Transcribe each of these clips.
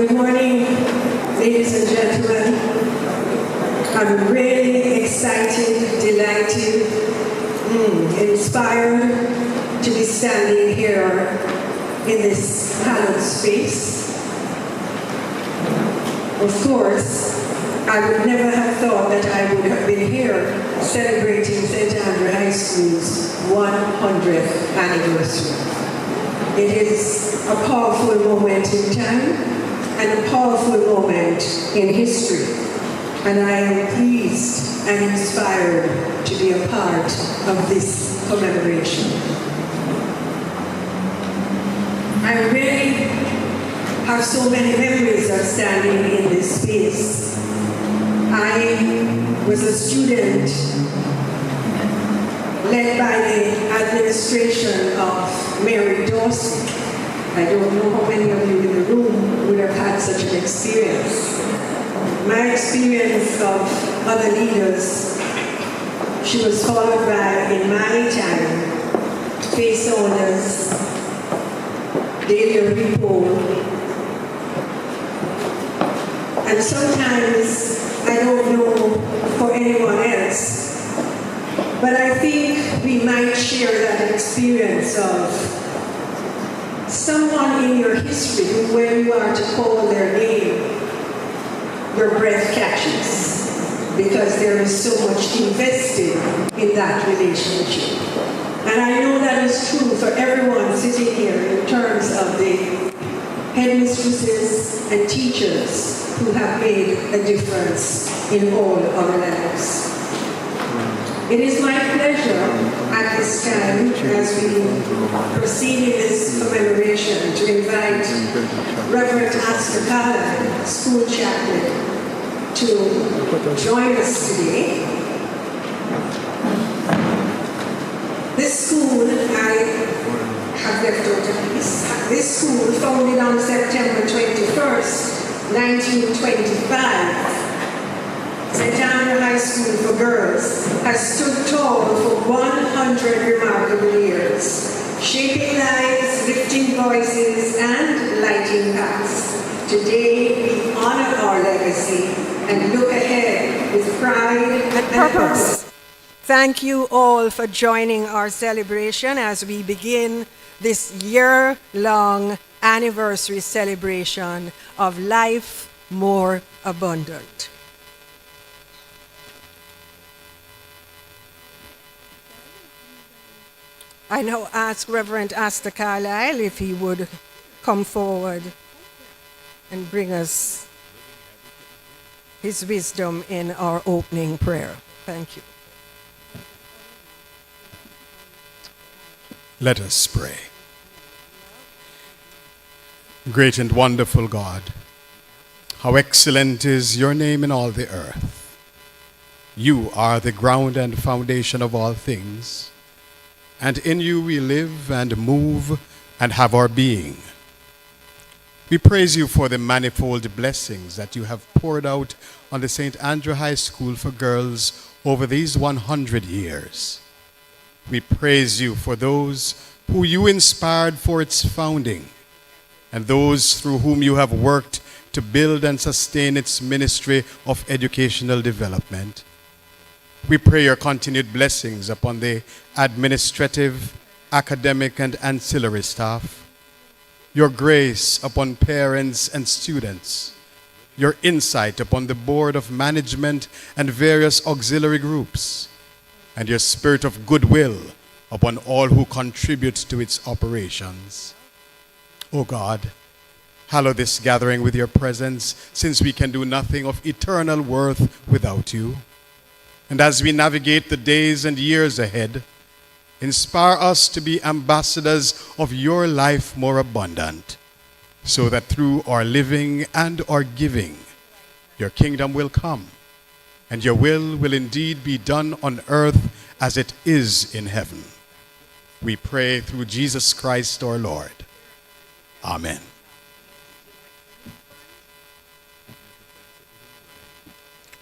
Good morning, ladies and gentlemen. I'm really excited, delighted, inspired to be standing here in this hallowed space. Of course, I would never have thought that I would have been here celebrating Centenary High School's 100th anniversary. It is a powerful moment in time and a powerful moment in history. And I am pleased and inspired to be a part of this commemoration. I really have so many memories of standing in this space. I was a student led by the administration of Mary Dorsey. I don't know how many of you in the room would have had such an experience. My experience of other leaders, she was followed by, in my time, Faye Saunders, Delia Repo, and sometimes, I don't know for anyone else, but I think we might share that experience of someone in your history who, when you are to call their name, your breath catches because there is so much invested in that relationship. And I know that is true for everyone sitting here in terms of the headmistresses and teachers who have made a difference in all our lives. It is my pleasure at this time, as we proceed in this commemoration, to invite Reverend Astor Carlyle, school chaplain, to join us today. This school, I have left out a piece. This school, founded on September 21st, 1925, Centenary High School for Girls, has stood tall for 100 remarkable years, shaping lives, lifting voices, and lighting paths. Today, we honor our legacy and look ahead with pride and purpose. Thank you all for joining our celebration as we begin this year-long anniversary celebration of Life More Abundant. I now ask Reverend Astor Carlyle if he would come forward and bring us his wisdom in our opening prayer. Thank you. Let us pray. Great and wonderful God, how excellent is your name in all the earth. You are the ground and foundation of all things, and in you we live and move and have our being. We praise you for the manifold blessings that you have poured out on the St. Andrew High School for Girls over these 100 years. We praise you for those who you inspired for its founding, and those through whom you have worked to build and sustain its ministry of educational development. We pray your continued blessings upon the administrative, academic, and ancillary staff, your grace upon parents and students, your insight upon the board of management and various auxiliary groups, and your spirit of goodwill upon all who contribute to its operations. O God, hallow this gathering with your presence, since we can do nothing of eternal worth without you. And as we navigate the days and years ahead, inspire us to be ambassadors of your life more abundant, so that through our living and our giving, your kingdom will come, and your will indeed be done on earth as it is in heaven. We pray through Jesus Christ our Lord. Amen.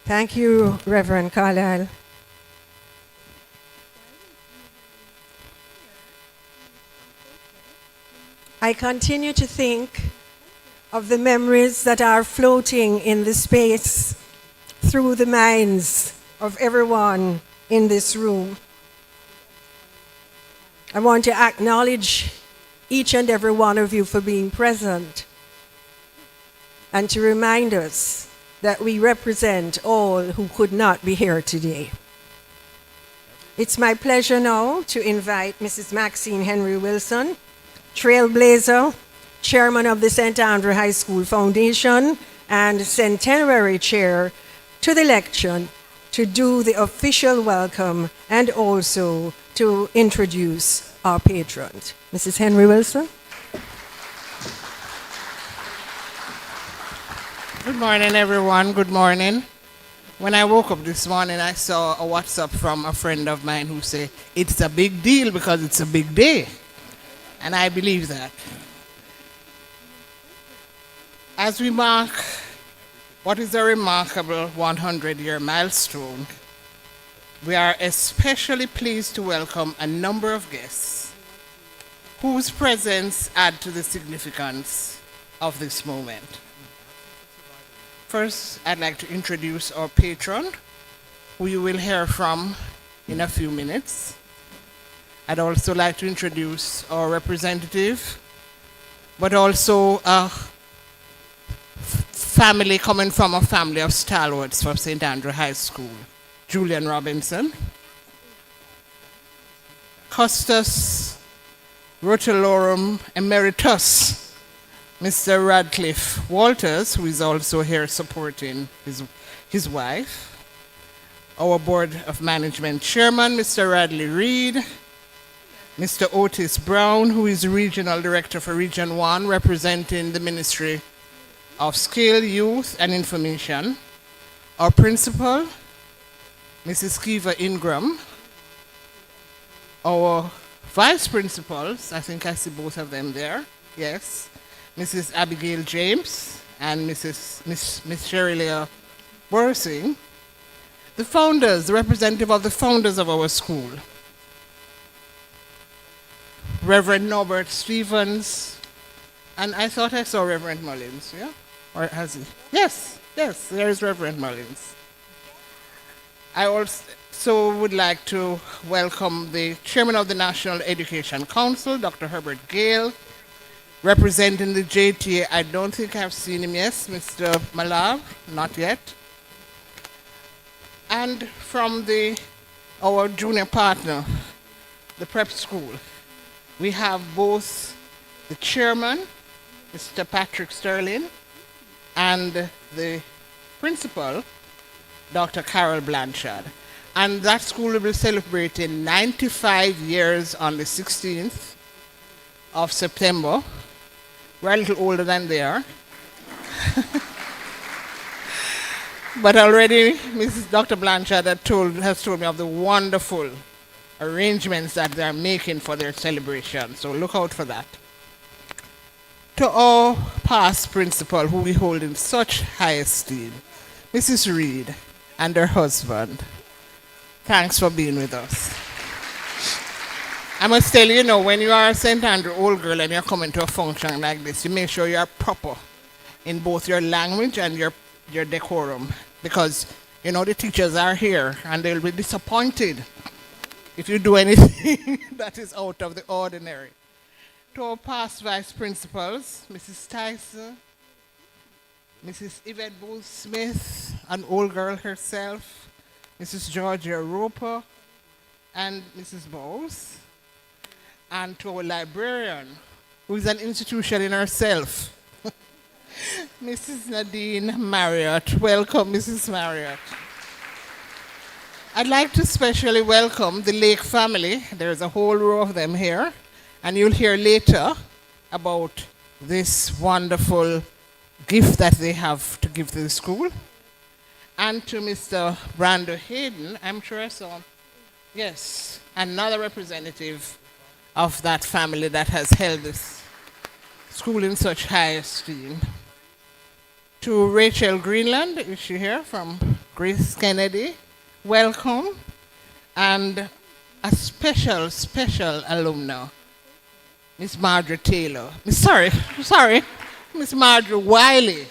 Thank you, Reverend Carlyle. I continue to think of the memories that are floating in the space through the minds of everyone in this room. I want to acknowledge each and every one of you for being present and to remind us that we represent all who could not be here today. It's my pleasure now to invite Mrs. Maxine Henry Wilson, Trailblazer, Chairman of the St. Andrew High School Foundation and Centenary Chair, to the lectern to do the official welcome and also to introduce our patrons. Mrs. Henry Wilson. Good morning, everyone. Good morning. When I woke up this morning, I saw a WhatsApp from a friend of mine who said, it's a big deal because it's a big day. And I believe that. As we mark what is a remarkable 100-year milestone, we are especially pleased to welcome a number of guests whose presence add to the significance of this moment. First, I'd like to introduce our patron, who you will hear from in a few minutes. I'd also like to introduce our representative, but also a family coming from a family of stalwarts from St. Andrew High School, Julian Robinson, Custos Rotulorum Emeritus, Mr. Radcliffe Walters, who is also here supporting his wife, our Board of Management Chairman, Mr. Radley Reed, Mr. Otis Brown, who is Regional Director for Region 1, representing the Ministry of Skill, Youth, and Information, our Principal, Mrs. Kiva Ingram, our Vice Principals, I think I see both of them there, yes, Mrs. Abigail James and Miss Sherilia Borsing, the founders, the representative of the founders of our school, Reverend Norbert Stevens, and I thought I saw Reverend Mullins, yeah? Or has he? Yes, there is Reverend Mullins. I also would like to welcome the Chairman of the National Education Council, Dr. Herbert Gale, representing the JTA. I don't think I've seen him, yes, Mr. Malav, not yet. And from our junior partner, the prep school, we have both the chairman, Mr. Patrick Sterling, and the principal, Dr. Carol Blanchard. And that school will be celebrating 95 years on the 16th of September. We're a little older than they are. But already Mrs. Dr. Blanchard has told me of the wonderful arrangements that they're making for their celebration. So look out for that. To our past principal, who we hold in such high esteem, Mrs. Reed and her husband, thanks for being with us. I must tell you, when you are a St. Andrew old girl and you're coming to a function like this, you make sure you are proper in both your language and your decorum, because, the teachers are here and they'll be disappointed if you do anything that is out of the ordinary. To our past vice principals, Mrs. Tyson, Mrs. Yvette Booth Smith, an old girl herself, Mrs. Georgia Roper, and Mrs. Bowes, and to our librarian, who is an institution in herself, Mrs. Nadine Marriott. Welcome, Mrs. Marriott. I'd like to especially welcome the Lake family. There's a whole row of them here. And you'll hear later about this wonderful gift that they have to give to the school. And to Mr. Brando Hayden, I'm sure I saw, yes, another representative of that family that has held this school in such high esteem. To Rachel Greenland, is she here, from Grace Kennedy, welcome. And a special alumna, Miss Margaret Taylor. Sorry. Miss Marjorie Wiley.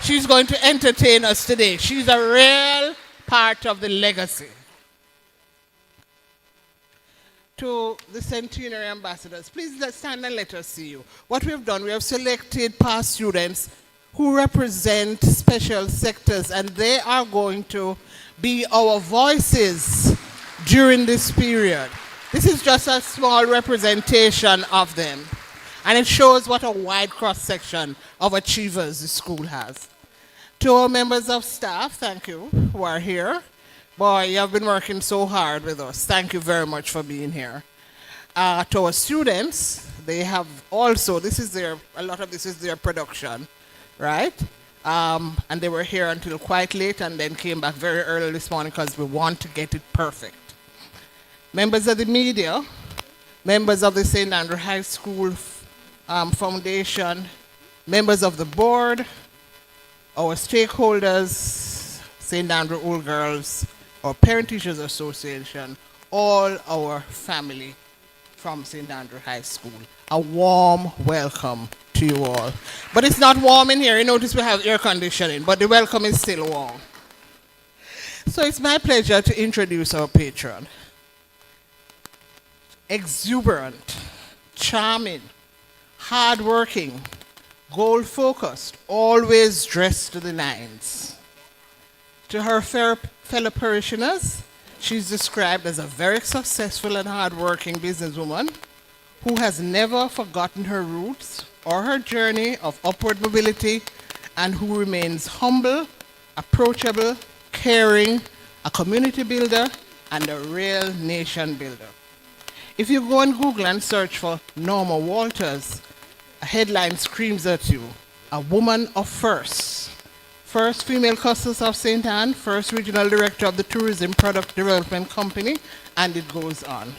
She's going to entertain us today. She's a real part of the legacy. To the Centenary ambassadors, please let's stand and let us see you. What we have done, we have selected past students who represent special sectors, and they are going to be our voices during this period. This is just a small representation of them, and it shows what a wide cross-section of achievers the school has. To our members of staff, thank you, who are here. Boy, you have been working so hard with us. Thank you very much for being here. To our students, they have also, a lot of this is their production, right? And they were here until quite late and then came back very early this morning because we want to get it perfect. Members of the media, members of the St. Andrew High School Foundation, members of the board, our stakeholders, St. Andrew Old Girls, our Parent Teachers Association, all our family from St. Andrew High School. A warm welcome to you all. But it's not warm in here. You notice we have air conditioning, but the welcome is still warm. So it's my pleasure to introduce our patron. Exuberant, charming, hardworking, goal-focused, always dressed to the nines. To her fellow parishioners, she's described as a very successful and hardworking businesswoman who has never forgotten her roots or her journey of upward mobility, and who remains humble, approachable, caring, a community builder, and a real nation builder. If you go on Google and search for Norma Walters, a headline screams at you, a woman of firsts. First female custos of St. Anne, first regional director of the Tourism Product Development Company, and it goes on.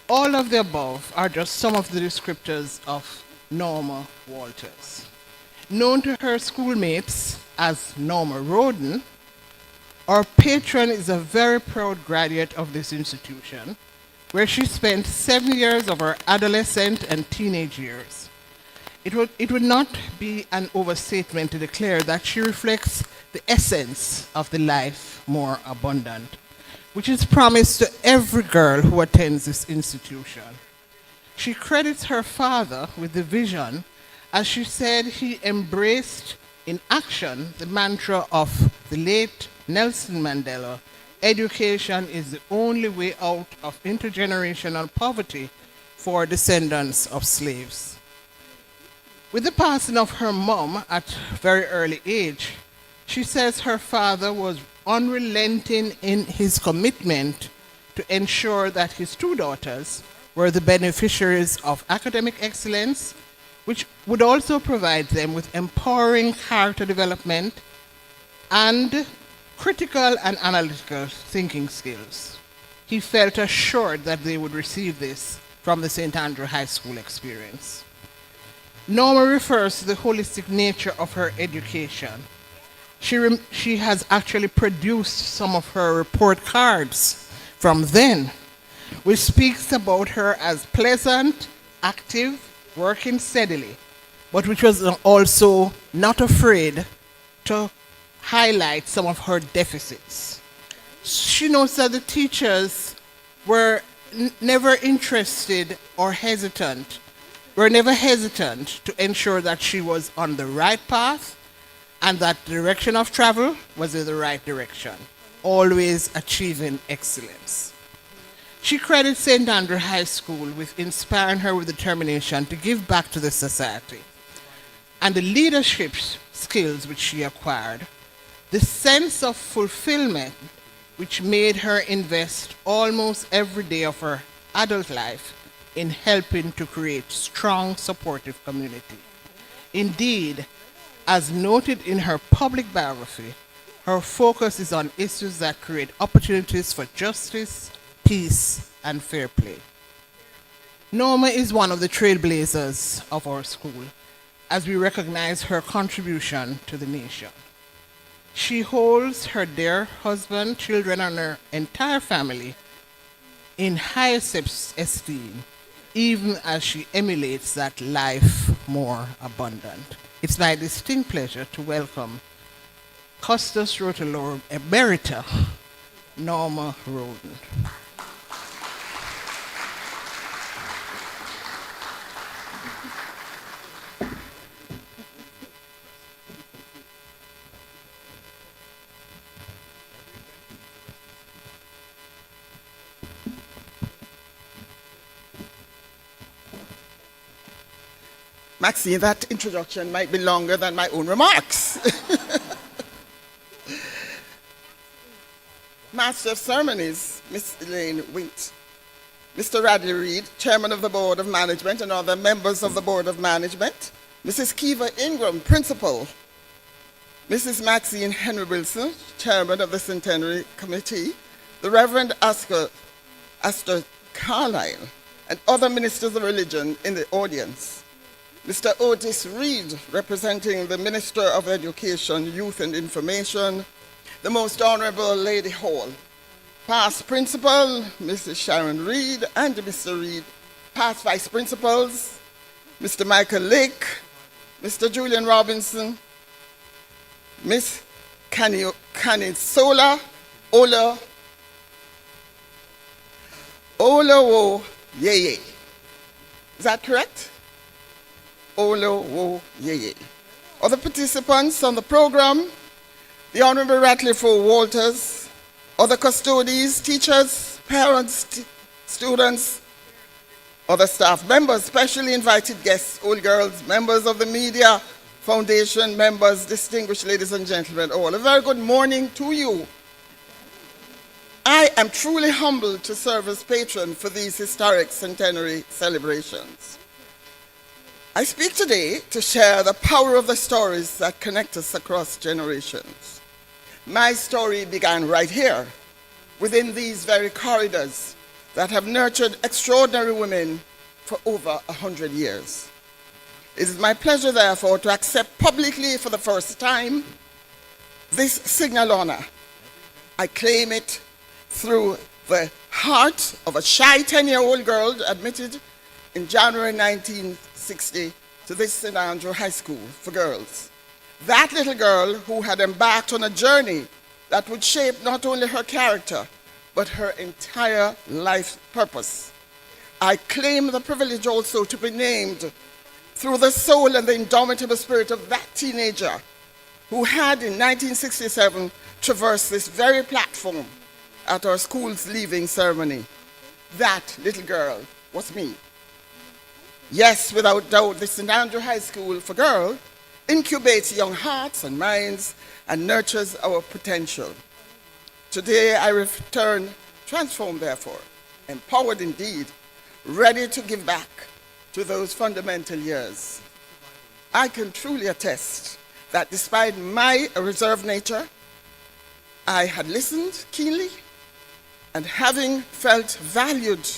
All of the above are just some of the descriptors of Norma Walters. Known to her schoolmates as Norma Roden, our patron is a very proud graduate of this institution, where she spent 7 years of her adolescent and teenage years. It would not be an overstatement to declare that she reflects the essence of the life more abundant, which is promised to every girl who attends this institution. She credits her father with the vision, as she said he embraced in action the mantra of the late Nelson Mandela: education is the only way out of intergenerational poverty for descendants of slaves. With the passing of her mom at a very early age, she says her father was unrelenting in his commitment to ensure that his two daughters were the beneficiaries of academic excellence, which would also provide them with empowering character development and critical and analytical thinking skills. He felt assured that they would receive this from the St. Andrew High School experience. Norma refers to the holistic nature of her education. She has actually produced some of her report cards from then, which speaks about her as pleasant, active, working steadily, but which was also not afraid to highlight some of her deficits. She notes that the teachers were never interested or hesitant, were never hesitant to ensure that she was on the right path and that the direction of travel was in the right direction, always achieving excellence. She credits St. Andrew High School with inspiring her with determination to give back to the society, and the leadership skills which she acquired, the sense of fulfillment which made her invest almost every day of her adult life in helping to create strong, supportive community. Indeed, as noted in her public biography, her focus is on issues that create opportunities for justice, peace, and fair play. Norma is one of the trailblazers of our school, as we recognize her contribution to the nation. She holds her dear husband, children, and her entire family in highest esteem, even as she emulates that life more abundant. It's my distinct pleasure to welcome Custos Rotolorum Emerita, Norma Roden. Maxine, that introduction might be longer than my own remarks. Master of Ceremonies, Miss Elaine Wint. Mr. Radley Reed, Chairman of the Board of Management and other members of the Board of Management. Mrs. Kiva Ingram, Principal. Mrs. Maxine Henry Wilson, Chairman of the Centenary Committee. The Reverend Astor Carlyle, and other ministers of religion in the audience. Mr. Otis Reed, representing the Minister of Education, Youth and Information, the Most Honorable Lady Hall, past Principal, Mrs. Sharon Reed, and Mr. Reed, past Vice Principals, Mr. Michael Lake, Mr. Julian Robinson, Miss Kanisola Olowo Yeye. Is that correct? Olowo Yeye. Other participants on the program, the Honorable Ratcliffe Walters, other custodians, teachers, parents, students, other staff members, specially invited guests, old girls, members of the media foundation, members, distinguished ladies and gentlemen, all. A very good morning to you. I am truly humbled to serve as patron for these historic centenary celebrations. I speak today to share the power of the stories that connect us across generations. My story began right here, within these very corridors that have nurtured extraordinary women for over 100 years. It is my pleasure, therefore, to accept publicly for the first time this signal honor. I claim it through the heart of a shy 10-year-old girl admitted in January 1960 to this St. Andrew High School for girls. That little girl who had embarked on a journey that would shape not only her character, but her entire life purpose. I claim the privilege also to be named through the soul and the indomitable spirit of that teenager who had in 1967 traversed this very platform at our school's leaving ceremony. That little girl was me. Yes, without doubt, the St. Andrew High School for Girls incubates young hearts and minds and nurtures our potential. Today I return transformed, therefore, empowered indeed, ready to give back to those fundamental years. I can truly attest that despite my reserved nature, I had listened keenly, and having felt valued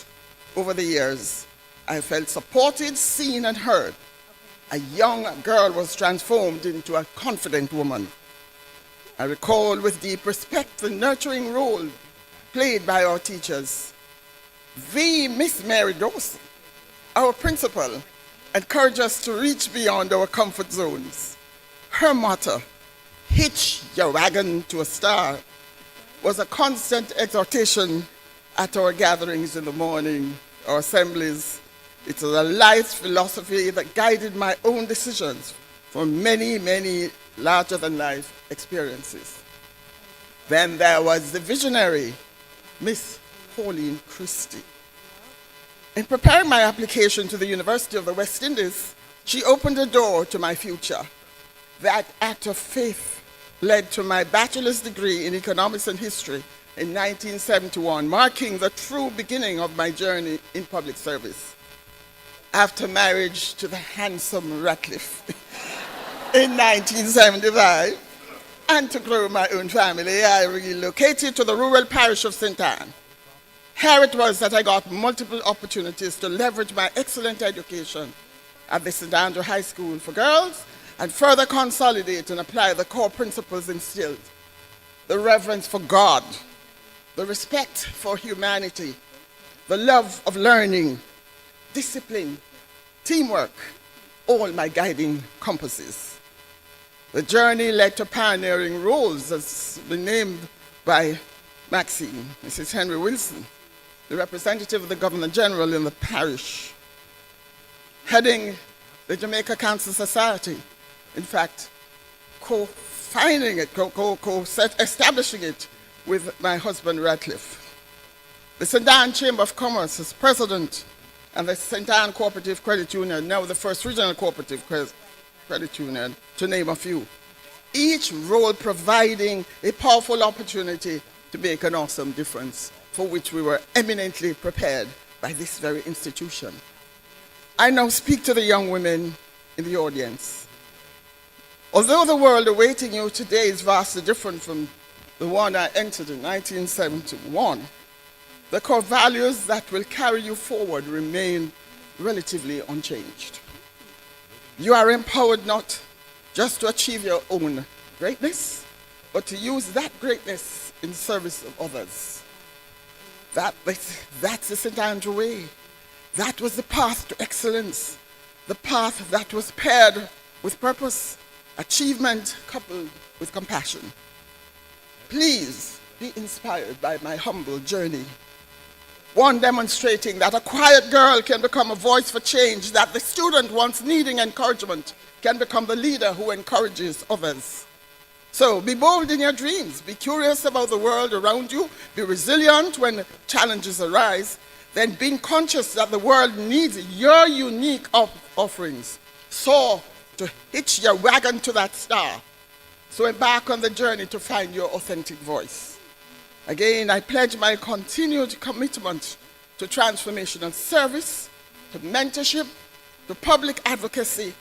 over the years, I felt supported, seen, and heard. A young girl was transformed into a confident woman. I recall with deep respect the nurturing role played by our teachers. The Miss Mary Dawson, our principal, encouraged us to reach beyond our comfort zones. Her motto, "Hitch your wagon to a star," was a constant exhortation at our gatherings in the morning, our assemblies. It was a life philosophy that guided my own decisions for many, many larger-than-life experiences. Then there was the visionary, Miss Pauline Christie. In preparing my application to the University of the West Indies, she opened a door to my future. That act of faith led to my bachelor's degree in economics and history in 1971, marking the true beginning of my journey in public service. After marriage to the handsome Ratcliffe in 1975, and to grow my own family, I relocated to the rural parish of St. Anne. Here it was that I got multiple opportunities to leverage my excellent education at the St. Andrew High School for Girls and further consolidate and apply the core principles instilled: the reverence for God, the respect for humanity, the love of learning, discipline, teamwork, all my guiding compasses. The journey led to pioneering roles, as been named by Maxine, Mrs. Henry Wilson, the representative of the Governor General in the parish, heading the Jamaica Cancer Society, in fact, co-finding it, establishing it with my husband Ratcliffe. The St. Anne Chamber of Commerce as president, and the St. Anne Cooperative Credit Union, now the first regional cooperative credit union, to name a few. Each role providing a powerful opportunity to make an awesome difference, for which we were eminently prepared by this very institution. I now speak to the young women in the audience. Although the world awaiting you today is vastly different from the one I entered in 1971, the core values that will carry you forward remain relatively unchanged. You are empowered not just to achieve your own greatness, but to use that greatness in service of others. That's the St. Andrew way. That was the path to excellence, the path that was paired with purpose, achievement coupled with compassion. Please be inspired by my humble journey. One demonstrating that a quiet girl can become a voice for change, that the student once needing encouragement can become the leader who encourages others. So be bold in your dreams, be curious about the world around you, be resilient when challenges arise, then being conscious that the world needs your unique offerings. So to hitch your wagon to that star. So embark on the journey to find your authentic voice. Again, I pledge my continued commitment to transformational service, to mentorship, to public advocacy,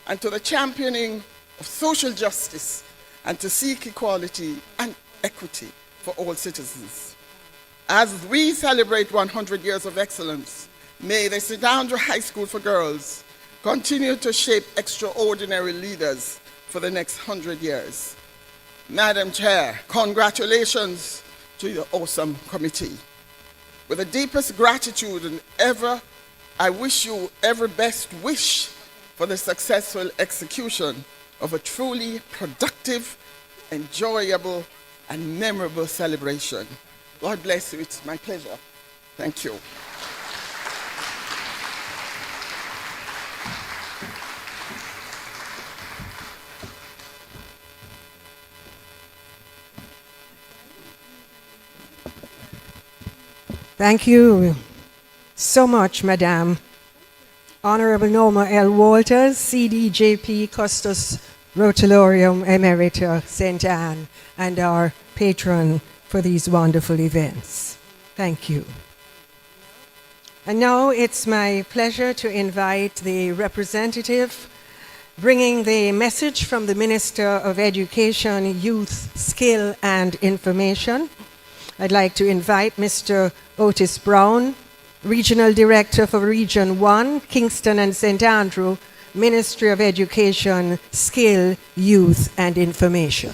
and to the championing of social justice, and to seek equality and equity for all citizens. As we celebrate 100 years of excellence, may the St. Andrew High School for Girls continue to shape extraordinary leaders for the next 100 years. Madam Chair, congratulations to your awesome committee. With the deepest gratitude and I wish you every best wish for the successful execution of a truly productive, enjoyable, and memorable celebration. God bless you. It's my pleasure. Thank you. Thank you so much, Madame. Honorable Norma L. Walters, CDJP Custos Rotularium Emerita St. Anne, and our patron for these wonderful events. Thank you. And now it's my pleasure to invite the representative bringing the message from the Minister of Education, Youth, Skill and Information. I'd like to invite Mr. Otis Brown, Regional Director for Region 1, Kingston and St. Andrew, Ministry of Education, Skill, Youth and Information.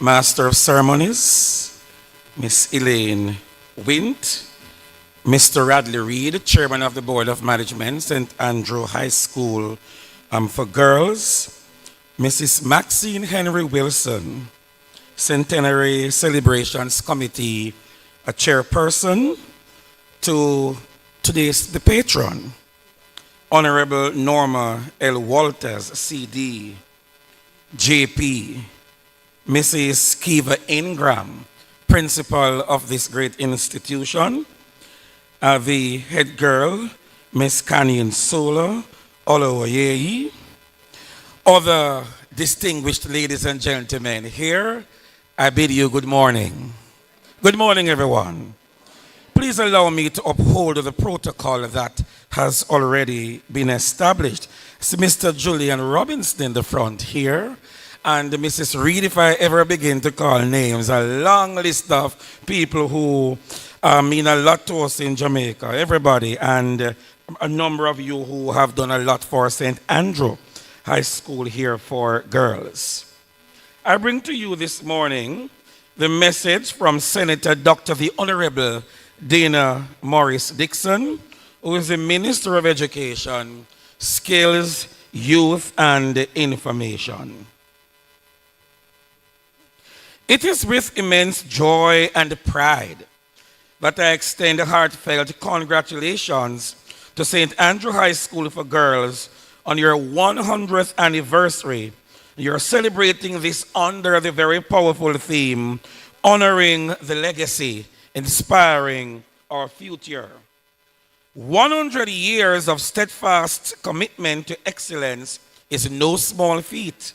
Master of Ceremonies, Miss Elaine Wint, Mr. Radley Reed, Chairman of the Board of Management, St. Andrew High School for Girls, Mrs. Maxine Henry Wilson, Centenary Celebrations Committee, a chairperson, to today's the patron, Honorable Norma L. Walters, CD, JP, Mrs. Kiva Ingram, principal of this great institution, the head girl, Miss Canyon Sola, Oloyei, other distinguished ladies and gentlemen here, I bid you good morning. Good morning, everyone. Please allow me to uphold the protocol that has already been established. So Mr. Julian Robinson in the front here, and Mrs. Reed, if I ever begin to call names, a long list of people who mean a lot to us in Jamaica, everybody, and a number of you who have done a lot for St. Andrew High School here for girls. I bring to you this morning the message from Senator Dr. the Honorable Dana Morris Dixon, who is the Minister of Education, Skills, Youth, and Information. It is with immense joy and pride that I extend heartfelt congratulations to St. Andrew High School for Girls on your 100th anniversary. You're celebrating this under the very powerful theme, honoring the legacy, inspiring our future. 100 years of steadfast commitment to excellence is no small feat.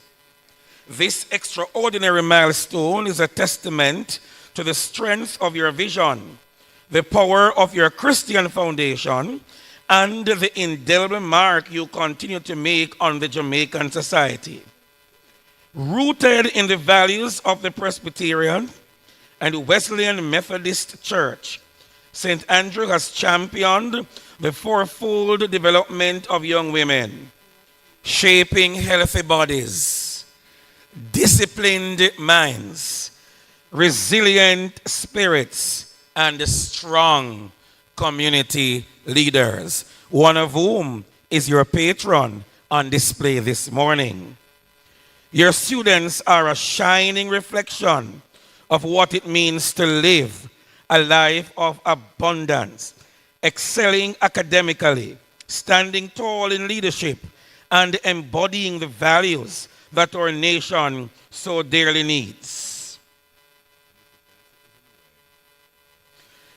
This extraordinary milestone is a testament to the strength of your vision, the power of your Christian foundation, and the indelible mark you continue to make on the Jamaican society. Rooted in the values of the Presbyterian and Wesleyan Methodist Church, St. Andrew has championed the fourfold development of young women, shaping healthy bodies, disciplined minds, resilient spirits, and strong community leaders, one of whom is your patron on display this morning. Your students are a shining reflection of what it means to live a life of abundance, excelling academically, standing tall in leadership, and embodying the values that our nation so dearly needs.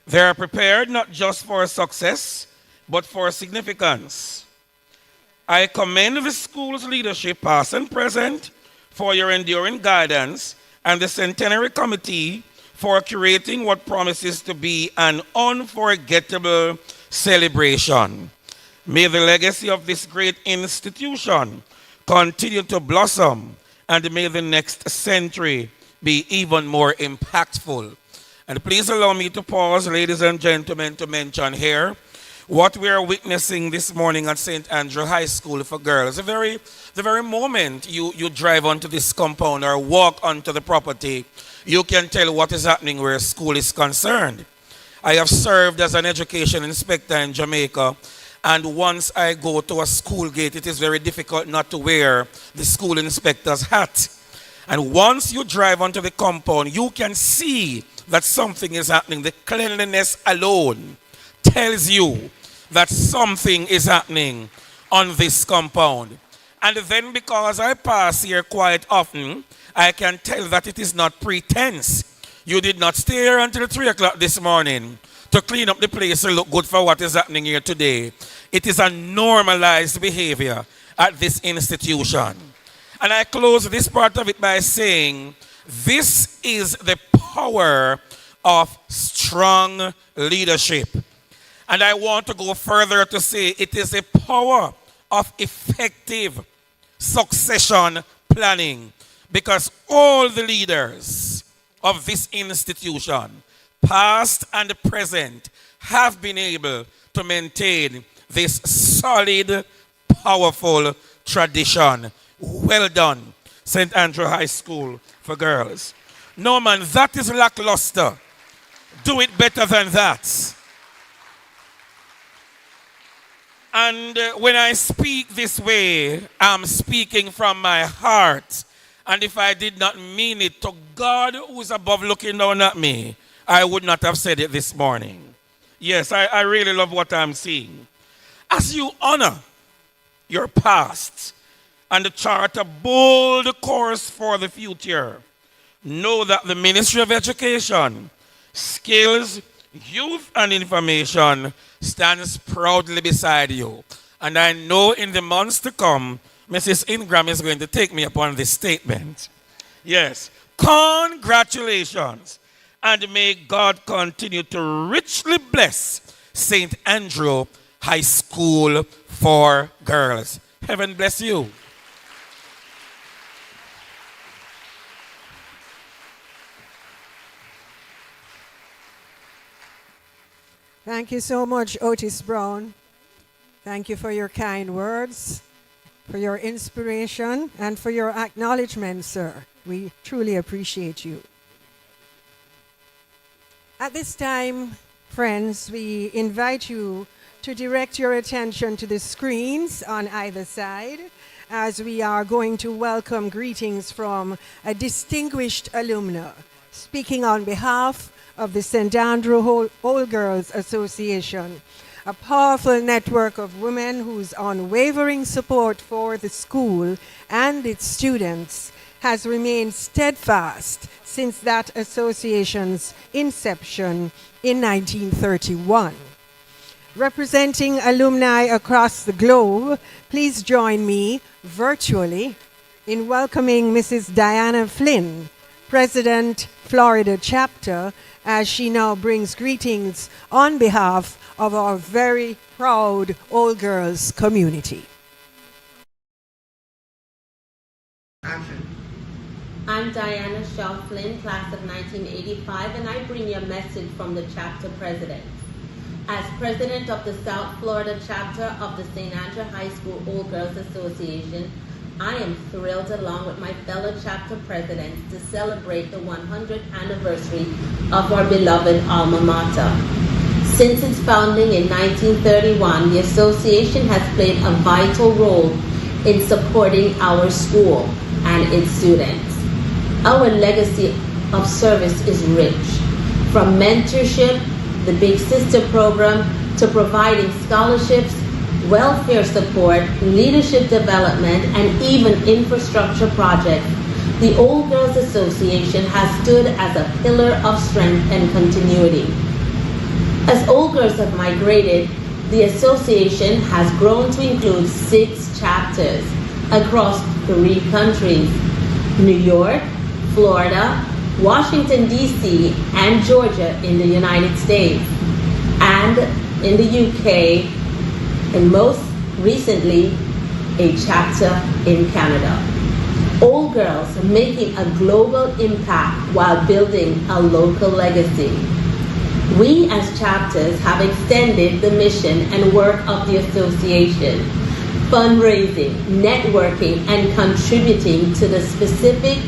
They are prepared not just for success, but for significance. I commend the school's leadership, past and present, for your enduring guidance, and the Centenary Committee for curating what promises to be an unforgettable celebration. May the legacy of this great institution continue to blossom, and may the next century be even more impactful. And please allow me to pause, ladies and gentlemen, to mention here what we are witnessing this morning at St. Andrew High School for Girls. The very moment you drive onto this compound or walk onto the property, you can tell what is happening where school is concerned. I have served as an education inspector in Jamaica, and once I go to a school gate, it is very difficult not to wear the school inspector's hat. And once you drive onto the compound, you can see that something is happening. The cleanliness alone tells you that something is happening on this compound. And then because I pass here quite often, I can tell that it is not pretense. You did not stay here until 3 o'clock this morning to clean up the place and look good for what is happening here today. It is a normalized behavior at this institution. And I close this part of it by saying, this is the power of strong leadership. And I want to go further to say it is the power of effective succession planning, because all the leaders of this institution, past and present, have been able to maintain this solid, powerful tradition. Well done, St. Andrew High School for Girls. No, man, that is lackluster. Do it better than that. And when I speak this way, I'm speaking from my heart. And if I did not mean it to God, who is above looking down at me, I would not have said it this morning. Yes, I really love what I'm seeing. As you honor your past and chart a bold course for the future, know that the Ministry of Education, Skills, Youth, and Information stands proudly beside you. And I know in the months to come, Mrs. Ingram is going to take me upon this statement. Yes, congratulations. And may God continue to richly bless St. Andrew High School for Girls. Heaven bless you. Thank you so much, Otis Brown. Thank you for your kind words, for your inspiration, and for your acknowledgement, sir. We truly appreciate you. At this time, friends, we invite you to direct your attention to the screens on either side as we are going to welcome greetings from a distinguished alumna speaking on behalf of the St. Andrew Old Girls Association, a powerful network of women whose unwavering support for the school and its students has remained steadfast since that association's inception in 1931. Representing alumni across the globe, please join me virtually in welcoming Mrs. Diana Flynn, President, Florida Chapter, as she now brings greetings on behalf of our very proud Old Girls community. I'm Diana Shaw Flynn, class of 1985, and I bring you a message from the chapter president. As president of the South Florida chapter of the St. Andrew High School Old Girls Association, I am thrilled, along with my fellow chapter presidents, to celebrate the 100th anniversary of our beloved alma mater. Since its founding in 1931, the association has played a vital role in supporting our school and its students. Our legacy of service is rich, from mentorship, the Big Sister program, to providing scholarships, welfare support, leadership development, and even infrastructure projects. The Old Girls Association has stood as a pillar of strength and continuity. As Old Girls have migrated, the association has grown to include 6 chapters across 3 countries: New York, Florida, Washington, D.C., and Georgia in the United States, and in the UK, and most recently, a chapter in Canada. Old Girls are making a global impact while building a local legacy. We as chapters have extended the mission and work of the association, fundraising, networking, and contributing to the specific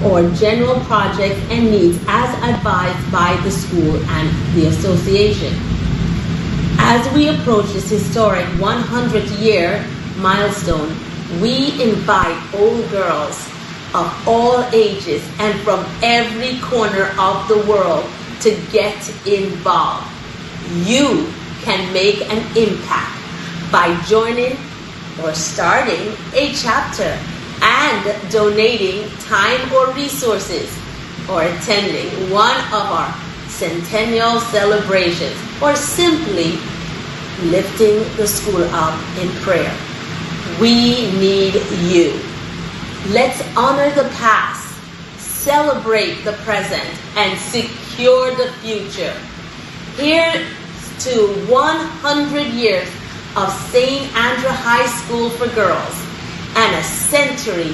or general projects and needs as advised by the school and the association. As we approach this historic 100-year milestone, we invite old girls of all ages and from every corner of the world to get involved. You can make an impact by joining or starting a chapter and donating time or resources, or attending one of our centennial celebrations, or simply lifting the school up in prayer. We need you. Let's honor the past, celebrate the present, and secure the future. Here's to 100 years of St. Andrew High School for Girls, and a century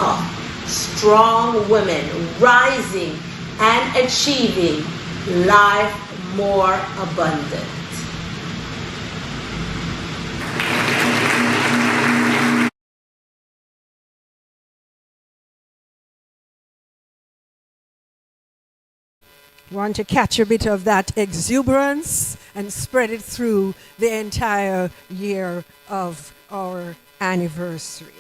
of strong women rising and achieving life more abundant. Want to catch a bit of that exuberance and spread it through the entire year of our anniversary.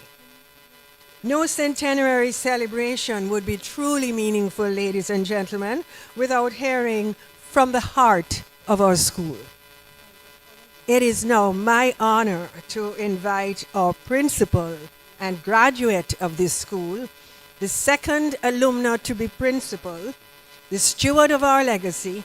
No centenary celebration would be truly meaningful, ladies and gentlemen, without hearing from the heart of our school. It is now my honor to invite our principal and graduate of this school, the second alumna to be principal, the steward of our legacy,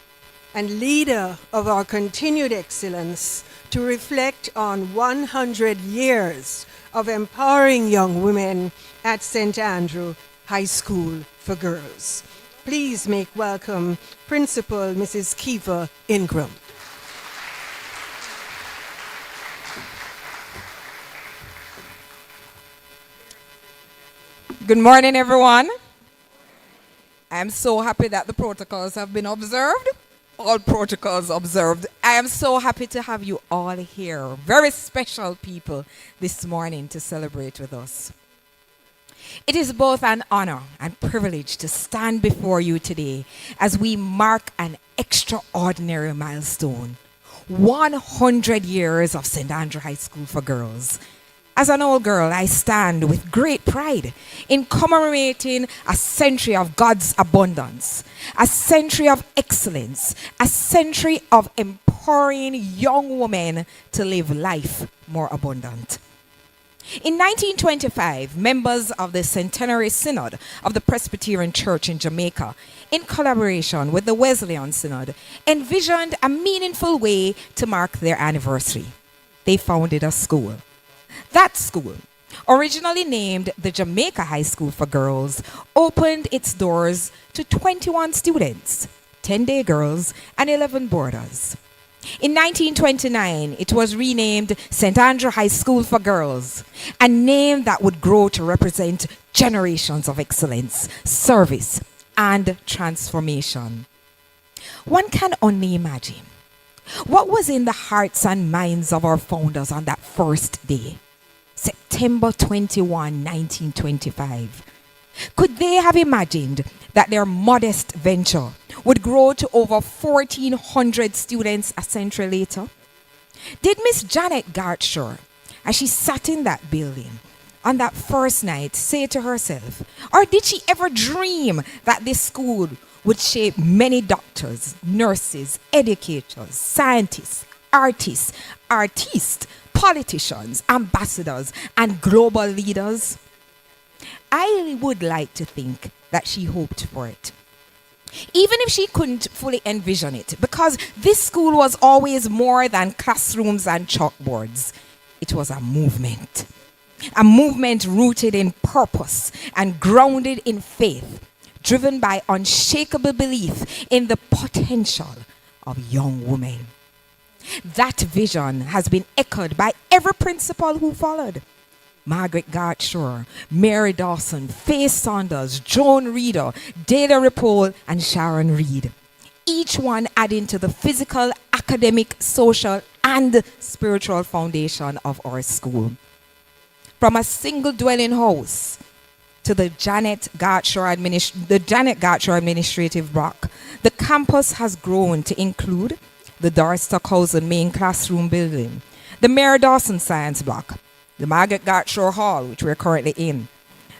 and leader of our continued excellence, to reflect on 100 years of empowering young women at St. Andrew High School for Girls. Please make welcome Principal Mrs. Kiva Ingram. Good morning, everyone. I am so happy that the protocols have been observed. All protocols observed. I am so happy to have you all here. Very special people this morning to celebrate with us. It is both an honor and privilege to stand before you today as we mark an extraordinary milestone, 100 years of St. Andrew High School for Girls. As an old girl, I stand with great pride in commemorating a century of God's abundance, a century of excellence, a century of empowering young women to live life more abundant. In 1925, members of the Centenary Synod of the Presbyterian Church in Jamaica, in collaboration with the Wesleyan Synod, envisioned a meaningful way to mark their anniversary. They founded a school. That school, originally named the Jamaica High School for Girls, opened its doors to 21 students, 10 day girls and 11 boarders. In 1929, it was renamed St. Andrew High School for Girls, a name that would grow to represent generations of excellence, service, and transformation. One can only imagine what was in the hearts and minds of our founders on that first day, September 21, 1925. Could they have imagined that their modest venture would grow to over 1,400 students a century later? Did Miss Janet Gartshaw, as she sat in that building on that first night, say to herself, or did she ever dream that this school would shape many doctors, nurses, educators, scientists, artists, politicians, ambassadors, and global leaders? I would like to think that she hoped for it, even if she couldn't fully envision it, because this school was always more than classrooms and chalkboards. It was a movement rooted in purpose and grounded in faith, driven by unshakable belief in the potential of young women. That vision has been echoed by every principal who followed. Margaret Gartshaw, Mary Dawson, Faye Saunders, Joan Reeder, Dana Ripoll, and Sharon Reed. Each one adding to the physical, academic, social, and spiritual foundation of our school. From a single dwelling house to the Janet Gartshaw Administrative Block, the campus has grown to include the Doris Stockhausen main classroom building, the Mary Dawson Science Block, the Margaret Gartshaw Hall, which we're currently in,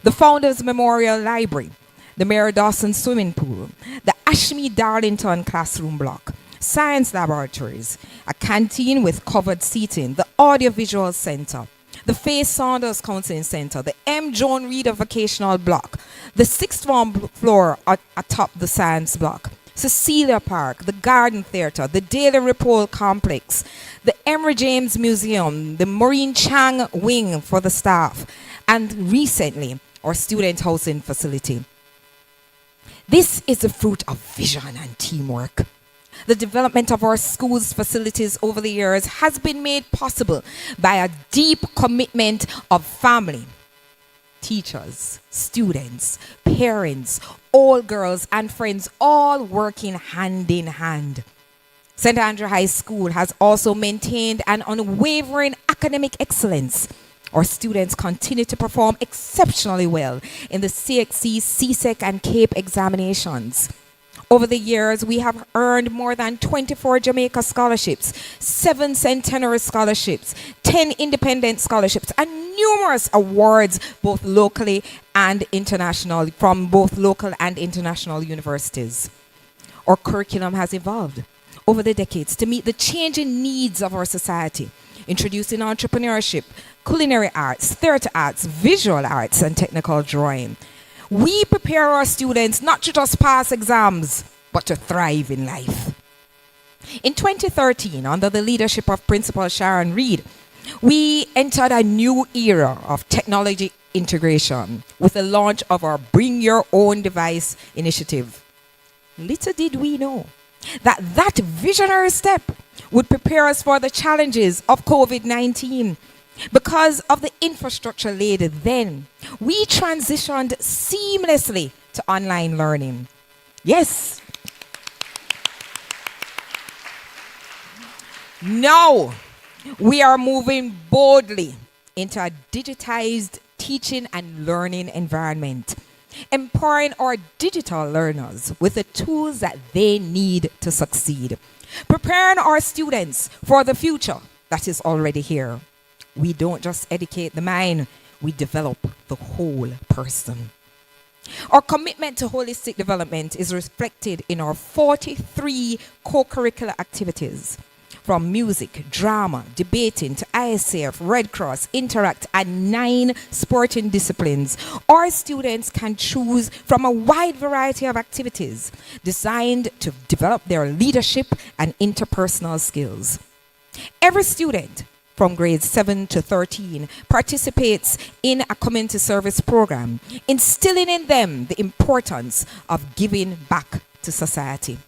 the Founders Memorial Library, the Mary Dawson Swimming Pool, the Ashmead Darlington Classroom Block, science laboratories, a canteen with covered seating, the Audiovisual Center, the Faye Saunders Counseling Center, the M. Joan Reeder Vocational Block, the sixth floor atop the Science Block, Cecilia Park, the Garden Theatre, the Daily Ripoll Complex, the Emory James Museum, the Maureen Chang Wing for the staff, and recently, our student housing facility. This is the fruit of vision and teamwork. The development of our school's facilities over the years has been made possible by a deep commitment of family, teachers, students, parents, all girls and friends, all working hand in hand. St. Andrew High School has also maintained an unwavering academic excellence. Our students continue to perform exceptionally well in the CXC, CSEC, and CAPE examinations. Over the years, we have earned more than 24 Jamaica scholarships, 7 Centenary scholarships, 10 independent scholarships, and numerous awards both locally and internationally from both local and international universities. Our curriculum has evolved over the decades to meet the changing needs of our society, introducing entrepreneurship, culinary arts, theater arts, visual arts, and technical drawing. We prepare our students not to just pass exams, but to thrive in life. In 2013, under the leadership of Principal Sharon Reed, we entered a new era of technology integration with the launch of our Bring Your Own Device initiative. Little did we know that visionary step would prepare us for the challenges of COVID-19. Because of the infrastructure laid then, we transitioned seamlessly to online learning. Yes. Now, we are moving boldly into a digitized teaching and learning environment, empowering our digital learners with the tools that they need to succeed, preparing our students for the future that is already here. We don't just educate the mind, we develop the whole person. Our commitment to holistic development is reflected in our 43 co-curricular activities, from music, drama, debating to ISAF, Red Cross, Interact, and 9 sporting disciplines. Our students can choose from a wide variety of activities designed to develop their leadership and interpersonal skills. Every student from grades 7 to 13 participates in a community service program, instilling in them the importance of giving back to society.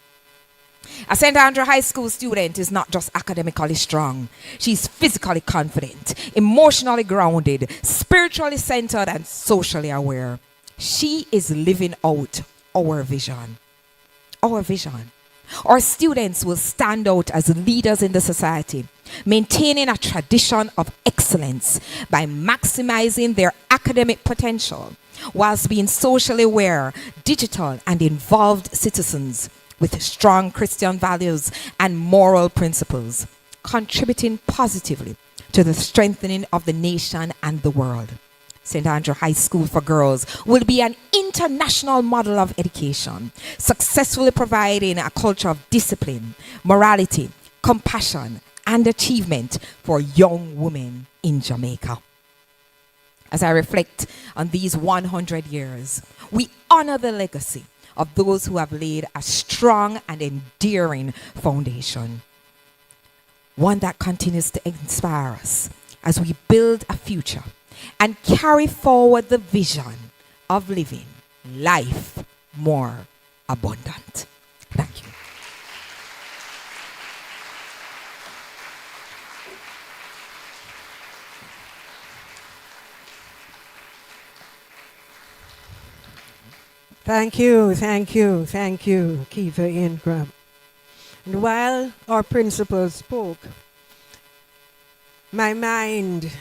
A St. Andrew High School student is not just academically strong. She's physically confident, emotionally grounded, spiritually centered, and socially aware. She is living out our vision. Our vision. Our students will stand out as leaders in the society, maintaining a tradition of excellence by maximizing their academic potential, whilst being socially aware, digital, and involved citizens with strong Christian values and moral principles, contributing positively to the strengthening of the nation and the world. St. Andrew High School for Girls will be an international model of education, successfully providing a culture of discipline, morality, compassion, and achievement for young women in Jamaica. As I reflect on these 100 years, we honor the legacy of those who have laid a strong and enduring foundation, one that continues to inspire us as we build a future and carry forward the vision of living life more abundant. Thank you. Thank you, thank you, thank you, Kiva Ingram. And while our principal spoke, my mind,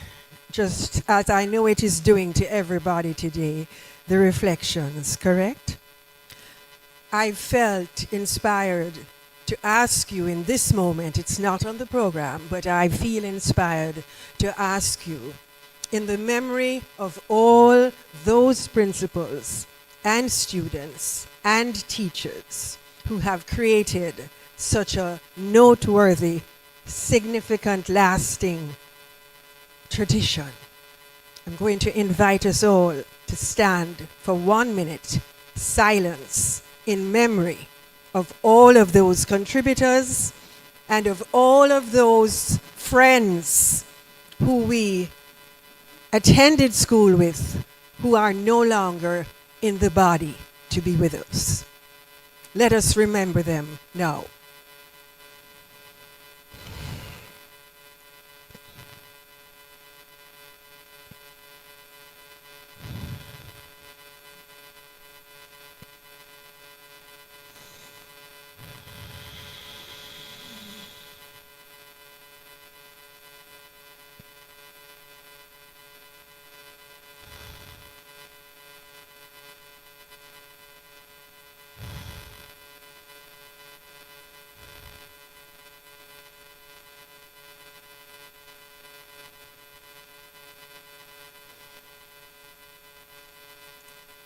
just as I know it is doing to everybody today, the reflections, correct? I felt inspired to ask you in this moment, it's not on the program, but I feel inspired to ask you, in the memory of all those principals and students and teachers who have created such a noteworthy, significant, lasting tradition, I'm going to invite us all to stand for 1 minute silence in memory of all of those contributors and of all of those friends who we attended school with who are no longer in the body to be with us. Let us remember them now.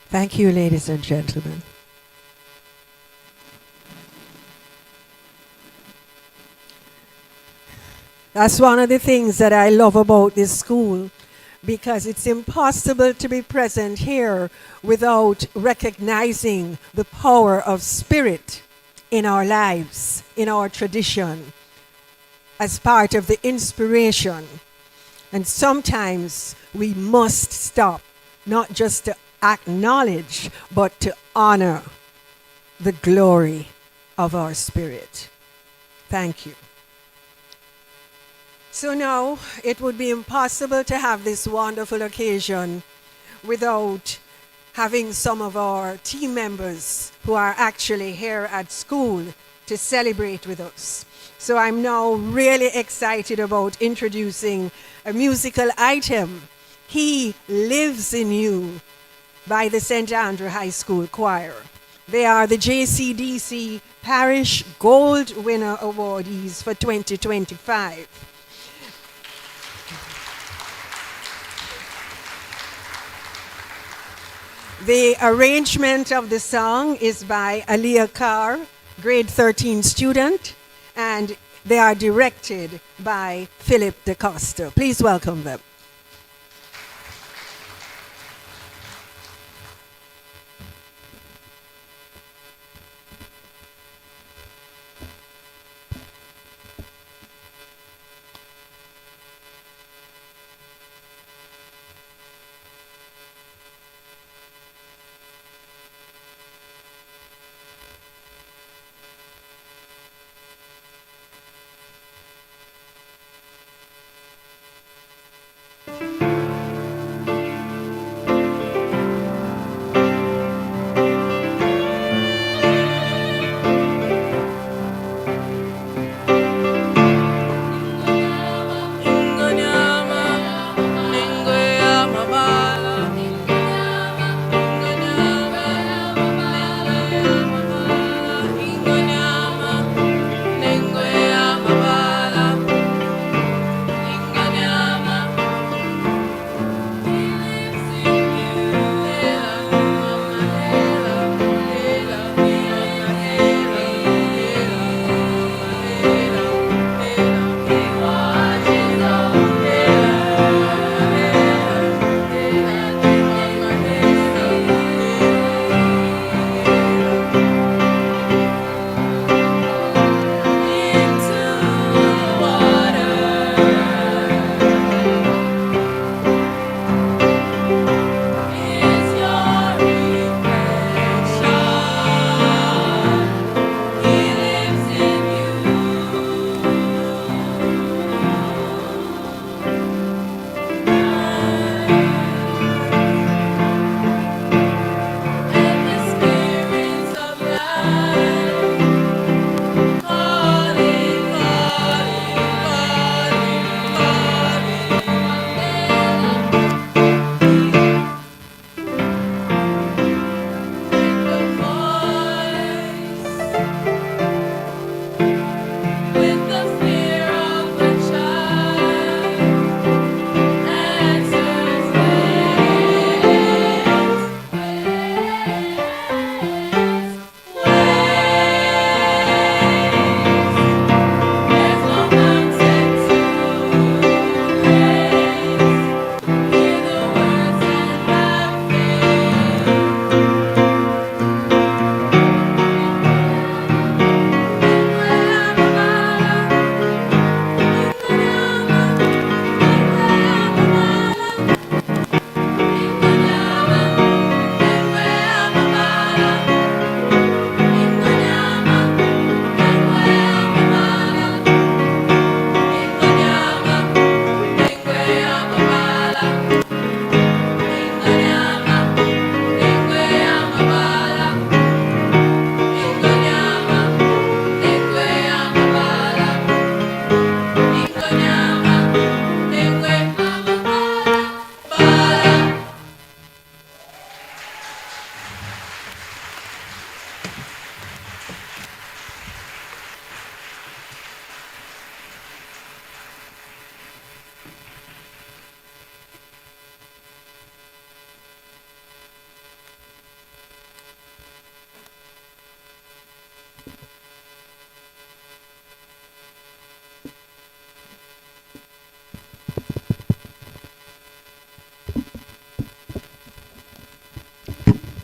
Thank you, ladies and gentlemen. That's one of the things that I love about this school, because it's impossible to be present here without recognizing the power of spirit in our lives, in our tradition, as part of the inspiration. And sometimes we must stop, not just to acknowledge, but to honor the glory of our spirit. Thank you. So now it would be impossible to have this wonderful occasion without having some of our team members who are actually here at school to celebrate with us. So I'm now really excited about introducing a musical item He Lives in You by the St. Andrew High School Choir. They are the JCDC Parish Gold Winner awardees for 2025. The arrangement of the song is by Aliyah Carr, grade 13 student, and they are directed by Philip DeCosta. Please welcome them.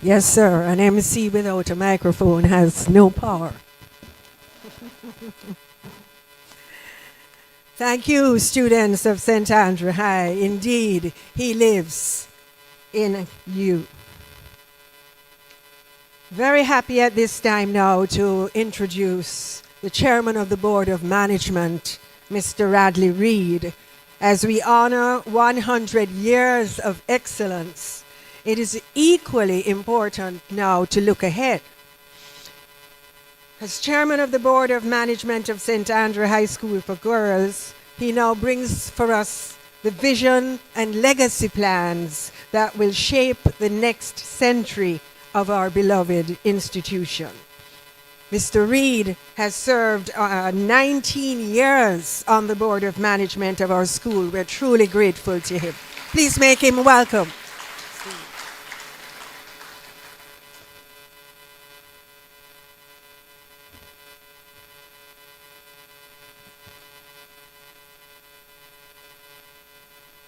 Yes, sir. An MC without a microphone has no power. Thank you, students of St. Andrew High. Indeed, he lives in you. Very happy at this time now to introduce the chairman of the Board of Management, Mr. Radley Reed. As we honor 100 years of excellence, it is equally important now to look ahead. As chairman of the Board of Management of St. Andrew High School for Girls, he now brings for us the vision and legacy plans that will shape the next century of our beloved institution. Mr. Reed has served 19 years on the Board of Management of our school. We're truly grateful to him. Please make him welcome.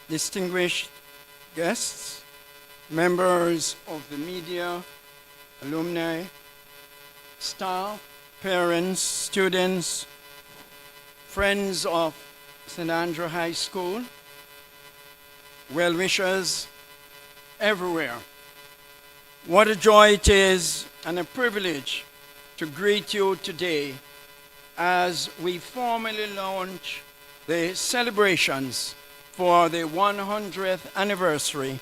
Distinguished guests, members of the media, alumni, staff, parents, students, friends of St. Andrew High School, well-wishers everywhere. What a joy it is and a privilege to greet you today as we formally launch the celebrations for the 100th anniversary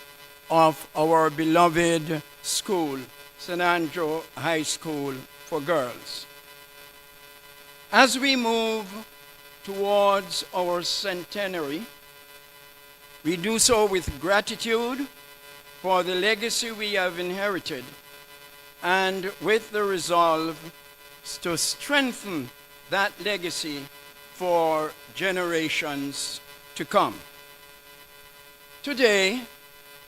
of our beloved school, St. Andrew High School for Girls. As we move towards our centenary, we do so with gratitude for the legacy we have inherited and with the resolve to strengthen that legacy for generations to come. Today,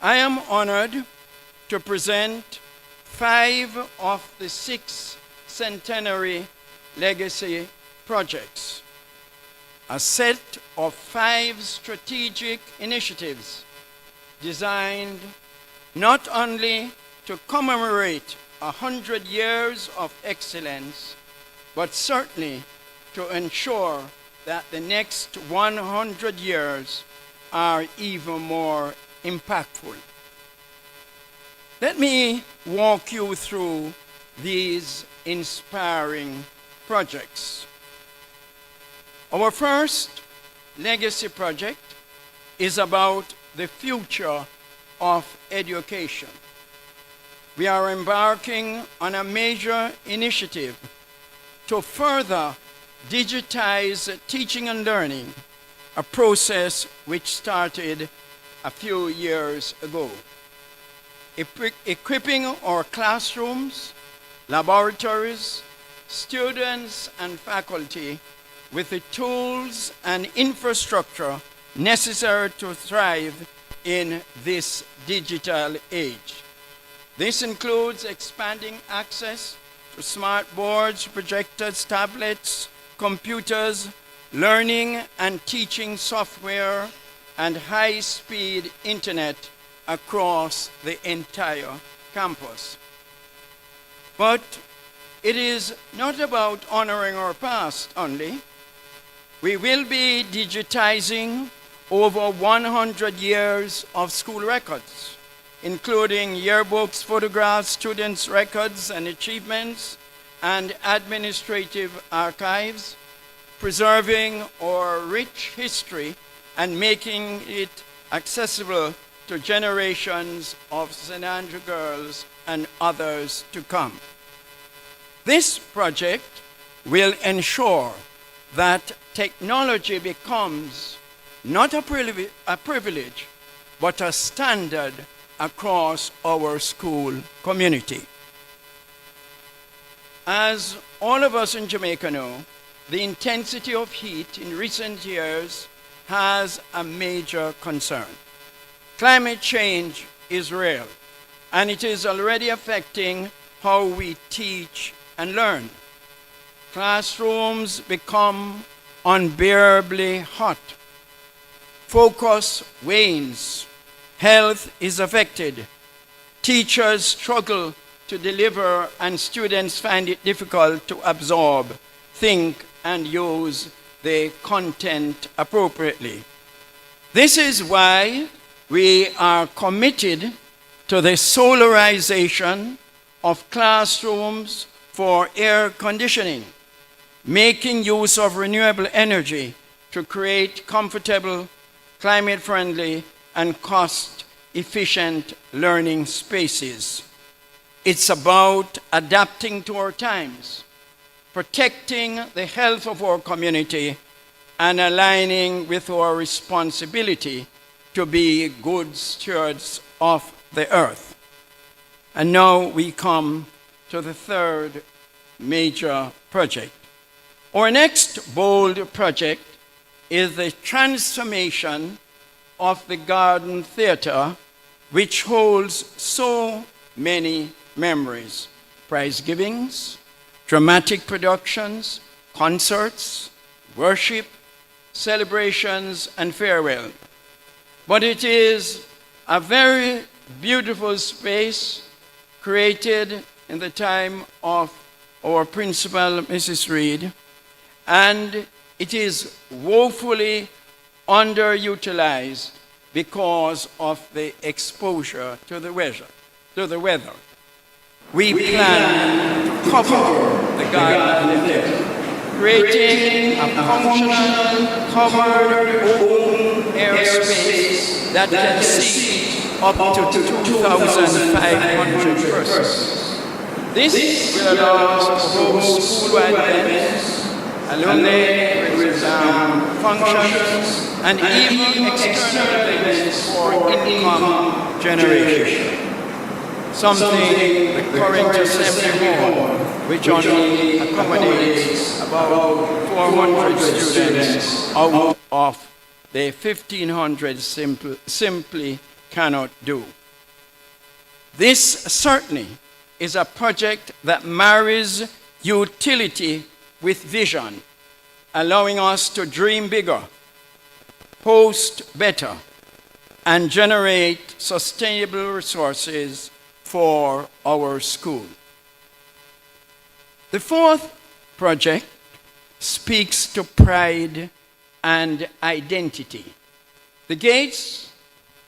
I am honored to present 5 of the 6 centenary legacy projects, a set of 5 strategic initiatives designed not only to commemorate 100 years of excellence, but certainly to ensure that the next 100 years are even more impactful. Let me walk you through these inspiring projects. Our first legacy project is about the future of education. We are embarking on a major initiative to further digitize teaching and learning, a process which started a few years ago. Equipping our classrooms, laboratories, students, and faculty with the tools and infrastructure necessary to thrive in this digital age. This includes expanding access to smart boards, projectors, tablets, computers, learning and teaching software, and high-speed internet across the entire campus. But it is not about honoring our past only. We will be digitizing over 100 years of school records, including yearbooks, photographs, students' records and achievements, and administrative archives, preserving our rich history and making it accessible to generations of St. Andrew girls and others to come. This project will ensure that technology becomes not a privilege, but a standard across our school community. As all of us in Jamaica know, the intensity of heat in recent years has a major concern. Climate change is real, and it is already affecting how we teach and learn. Classrooms become unbearably hot. Focus wanes. Health is affected. Teachers struggle to deliver, and students find it difficult to absorb, think, and use the content appropriately. This is why we are committed to the solarization of classrooms for air conditioning, making use of renewable energy to create comfortable, climate-friendly, and cost-efficient learning spaces. It's about adapting to our times, protecting the health of our community, and aligning with our responsibility to be good stewards of the earth. And now we come to the third major project. Our next bold project is the transformation of the Garden Theatre, which holds so many memories: prize givings, dramatic productions, concerts, worship, celebrations, and farewell. But it is a very beautiful space created in the time of our principal, Mrs. Reed, and it is woefully underutilized because of the exposure to the weather. We plan to cover the garden theatre, creating a functional, covered, open airspace that can seat up to 2,500 persons. This will allow us to host school-wide events, alumni functions, and even external events for income generation. Something the current assembly hall, which only accommodates about 400 students out of the 1,500 simply cannot do. This certainly is a project that marries utility with vision, allowing us to dream bigger, host better, and generate sustainable resources for our school. The fourth project speaks to pride and identity. The gates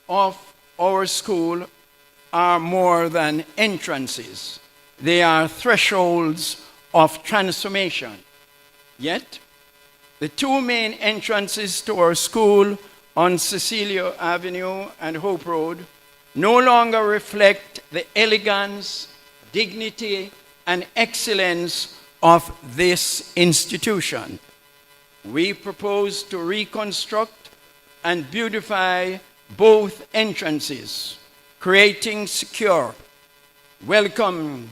of our school are more than entrances. They are thresholds of transformation. Yet, the two main entrances to our school on Cecilia Avenue and Hope Road no longer reflect the elegance, dignity, and excellence of this institution. We propose to reconstruct and beautify both entrances, creating secure, welcoming,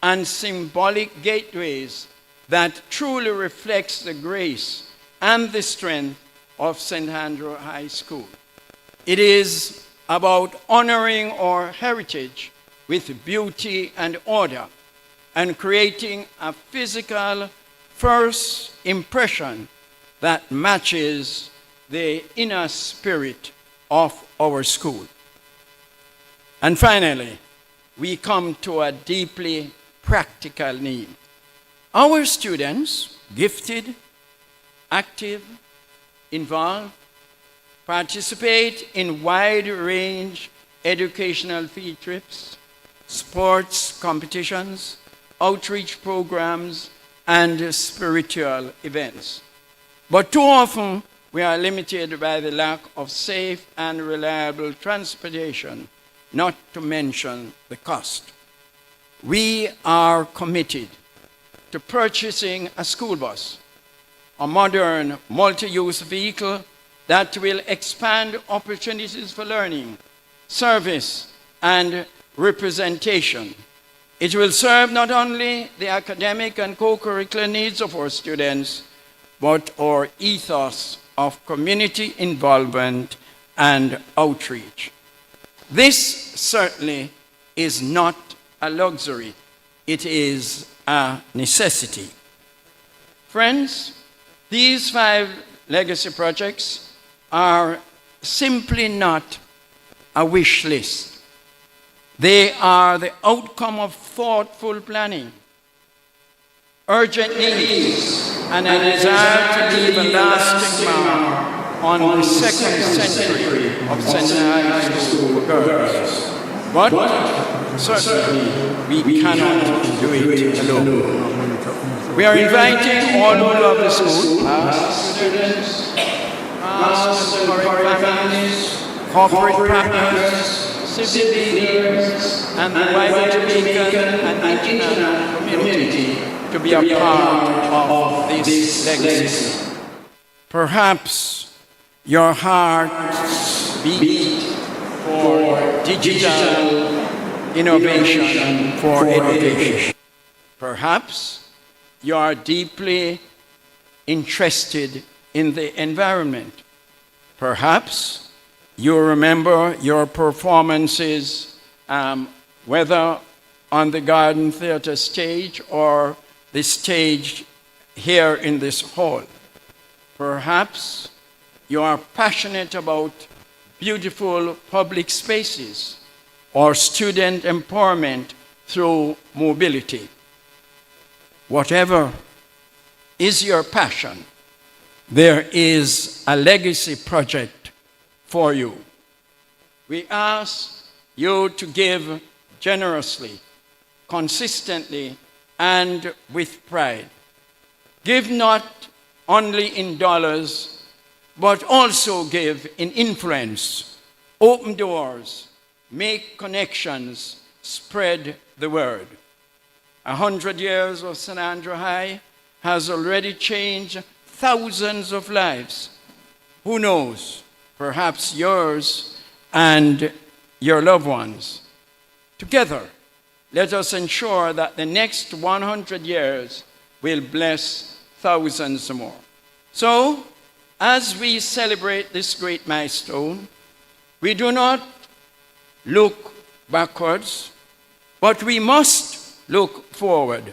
and symbolic gateways that truly reflects the grace and the strength of St. Andrew High School. It is about honoring our heritage with beauty and order and creating a physical first impression that matches the inner spirit of our school. And finally, we come to a deeply practical need. Our students, gifted, active, involved, participate in wide-range educational field trips, sports competitions, outreach programs, and spiritual events. But too often, we are limited by the lack of safe and reliable transportation, not to mention the cost. We are committed to purchasing a school bus, a modern multi-use vehicle that will expand opportunities for learning, service, and representation. It will serve not only the academic and co-curricular needs of our students, but our ethos of community involvement and outreach. This certainly is not a luxury. It is a necessity. Friends, these 5 legacy projects are simply not a wish list. They are the outcome of thoughtful planning, urgent needs, and a desire to leave a lasting mark on the second century of Centenary High School for girls. But certainly we cannot do it alone. We are inviting all who love the school, past students, past and current families, corporate partners, civic leaders, and the wider Jamaican and international community to be a part of this legacy. Perhaps your hearts beat for digital innovation for education. Perhaps you are deeply interested in the environment. Perhaps you remember your performances, whether on the Garden Theatre stage or the stage here in this hall. Perhaps you are passionate about beautiful public spaces or student empowerment through mobility. Whatever is your passion, there is a legacy project for you. We ask you to give generously, consistently, and with pride. Give not only in dollars, but also give in influence, open doors, make connections, spread the word. 100 years of St. Andrew High has already changed thousands of lives. Who knows, perhaps yours and your loved ones. Together, let us ensure that the next 100 years will bless thousands more. So, as we celebrate this great milestone, we do not look backwards, but we must look forward,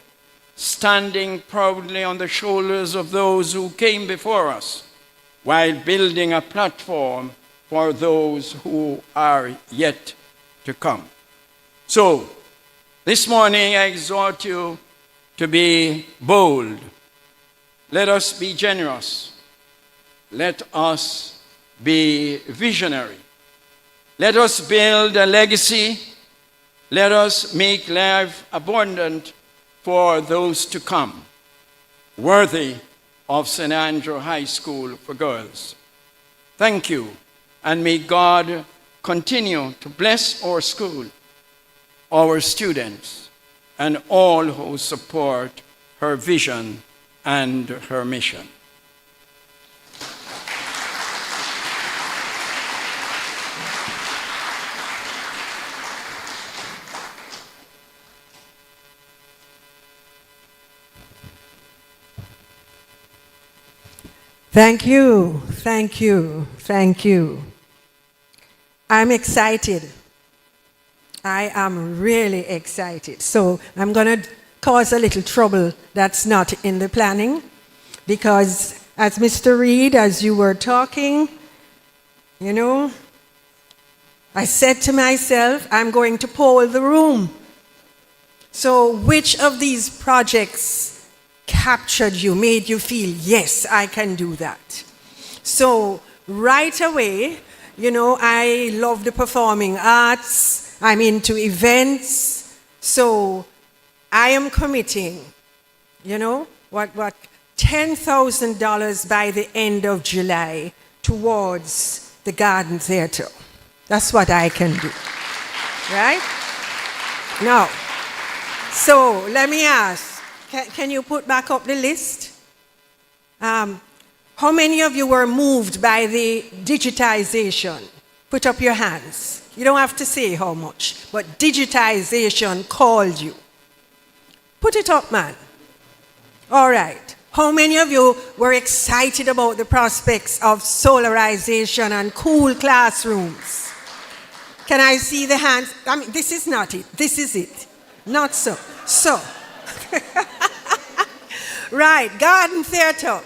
standing proudly on the shoulders of those who came before us, while building a platform for those who are yet to come. So, this morning I exhort you to be bold. Let us be generous. Let us be visionary. Let us build a legacy. Let us make life abundant for those to come, worthy of St. Andrew High School for Girls. Thank you, and may God continue to bless our school, our students, and all who support her vision and her mission. Thank you, thank you, thank you. I'm excited. I am really excited. So I'm going to cause a little trouble that's not in the planning, because as Mr. Reed, as you were talking, you know, I said to myself, I'm going to poll the room. So which of these projects captured you, made you feel, yes, I can do that? So right away, you know, I love the performing arts. I'm into events. So I am committing, you know, what $10,000 by the end of July towards the Garden Theatre. That's what I can do, right? Now, so let me ask, can you put back up the list? How many of you were moved by the digitization? Put up your hands. You don't have to say how much, but digitization called you. Put it up, man. All right. How many of you were excited about the prospects of solarization and cool classrooms? Can I see the hands? I mean, this is not it. This is it. Not so. So. Right, Garden Theatre.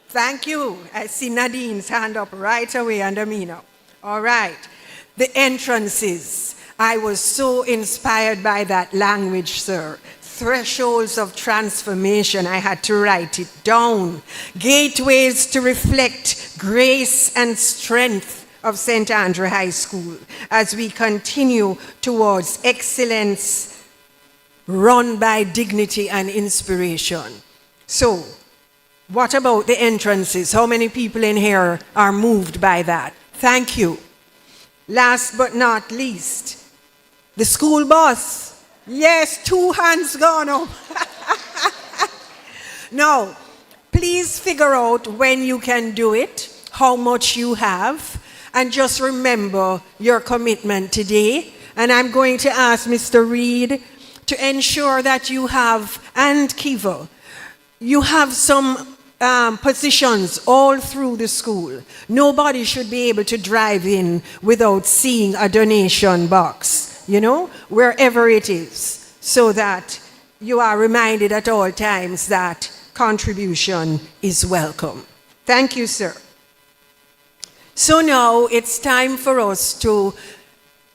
Thank you. I see Nadine's hand up right away under me now. All right. The entrances. I was so inspired by that language, sir. Thresholds of transformation. I had to write it down. Gateways to reflect grace and strength of St. Andrew High School as we continue towards excellence run by dignity and inspiration. So, what about the entrances? How many people in here are moved by that? Thank you. Last but not least, the school bus. Yes, 2 hands gone up. Now, please figure out when you can do it, how much you have, and just remember your commitment today. And I'm going to ask Mr. Reed to ensure that you have, and Kiva, you have some positions all through the school. Nobody should be able to drive in without seeing a donation box, wherever it is, so that you are reminded at all times that contribution is welcome. Thank you, sir. So now it's time for us to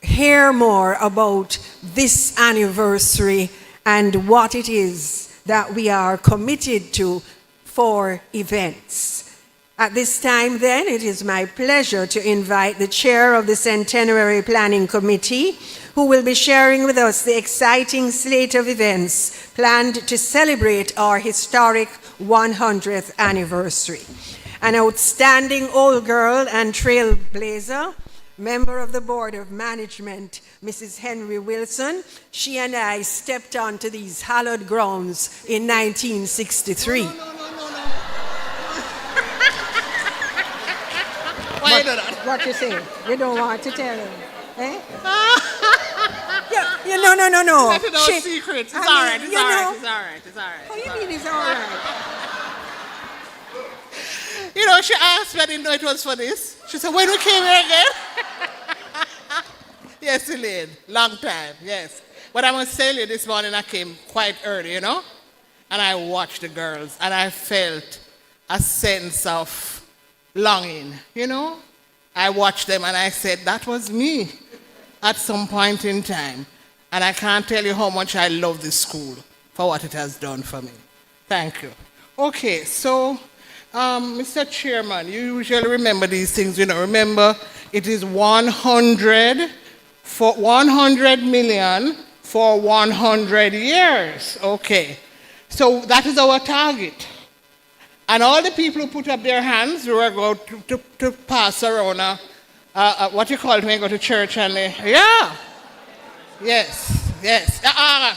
hear more about this anniversary and what it is that we are committed to for events. At this time then, it is my pleasure to invite the chair of the Centenary Planning Committee, who will be sharing with us the exciting slate of events planned to celebrate our historic 100th anniversary. An outstanding old girl and trailblazer, member of the Board of Management, Mrs. Henry Wilson, she and I stepped onto these hallowed grounds in 1963. No. Why you do that? What you say? You don't want to tell him, eh? No. That's no secret. It's all right. It's all right. What do you mean it's all right? She asked me, I didn't know it was for this. She said, when we came here again? Yes, Elaine. Long time, yes. But I must tell you, this morning I came quite early, and I watched the girls, and I felt a sense of longing, I watched them and I said, that was me at some point in time. And I can't tell you how much I love this school for what it has done for me. Thank you. Okay, so, Mr. Chairman, you usually remember these things, Remember, it is 100 million for 100 years. Okay, so that is our target. And all the people who put up their hands, we were going to pass around what you call it when you go to church and yes.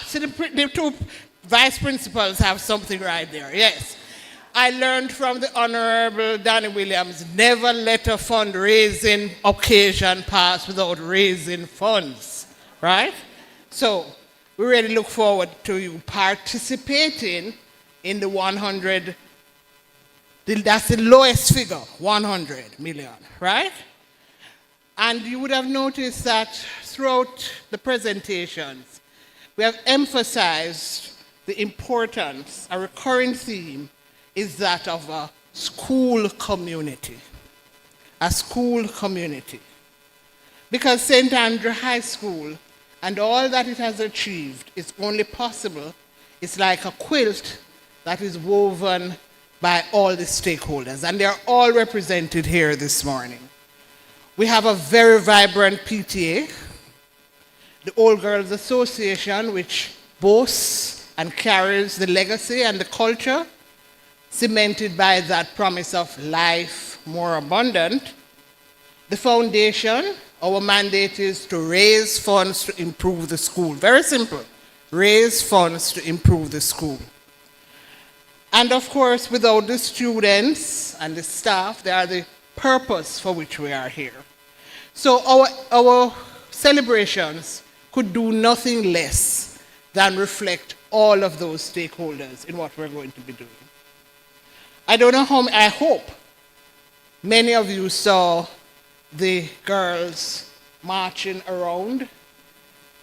See, the two vice principals have something right there, yes. I learned from the Honorable Danny Williams, never let a fundraising occasion pass without raising funds, right? So we really look forward to you participating in the 100. That's the lowest figure, 100 million, right? And you would have noticed that throughout the presentations, we have emphasized the importance, a recurring theme is that of a school community. A school community. Because St. Andrew High School and all that it has achieved is only possible, it's like a quilt that is woven by all the stakeholders, and they're all represented here this morning. We have a very vibrant PTA, the Old Girls Association, which boasts and carries the legacy and the culture cemented by that promise of life more abundant. The foundation, our mandate is to raise funds to improve the school. Very simple, raise funds to improve the school. And of course, without the students and the staff, they are the purpose for which we are here. So our celebrations could do nothing less than reflect all of those stakeholders in what we're going to be doing. I don't know how, I hope many of you saw the girls marching around.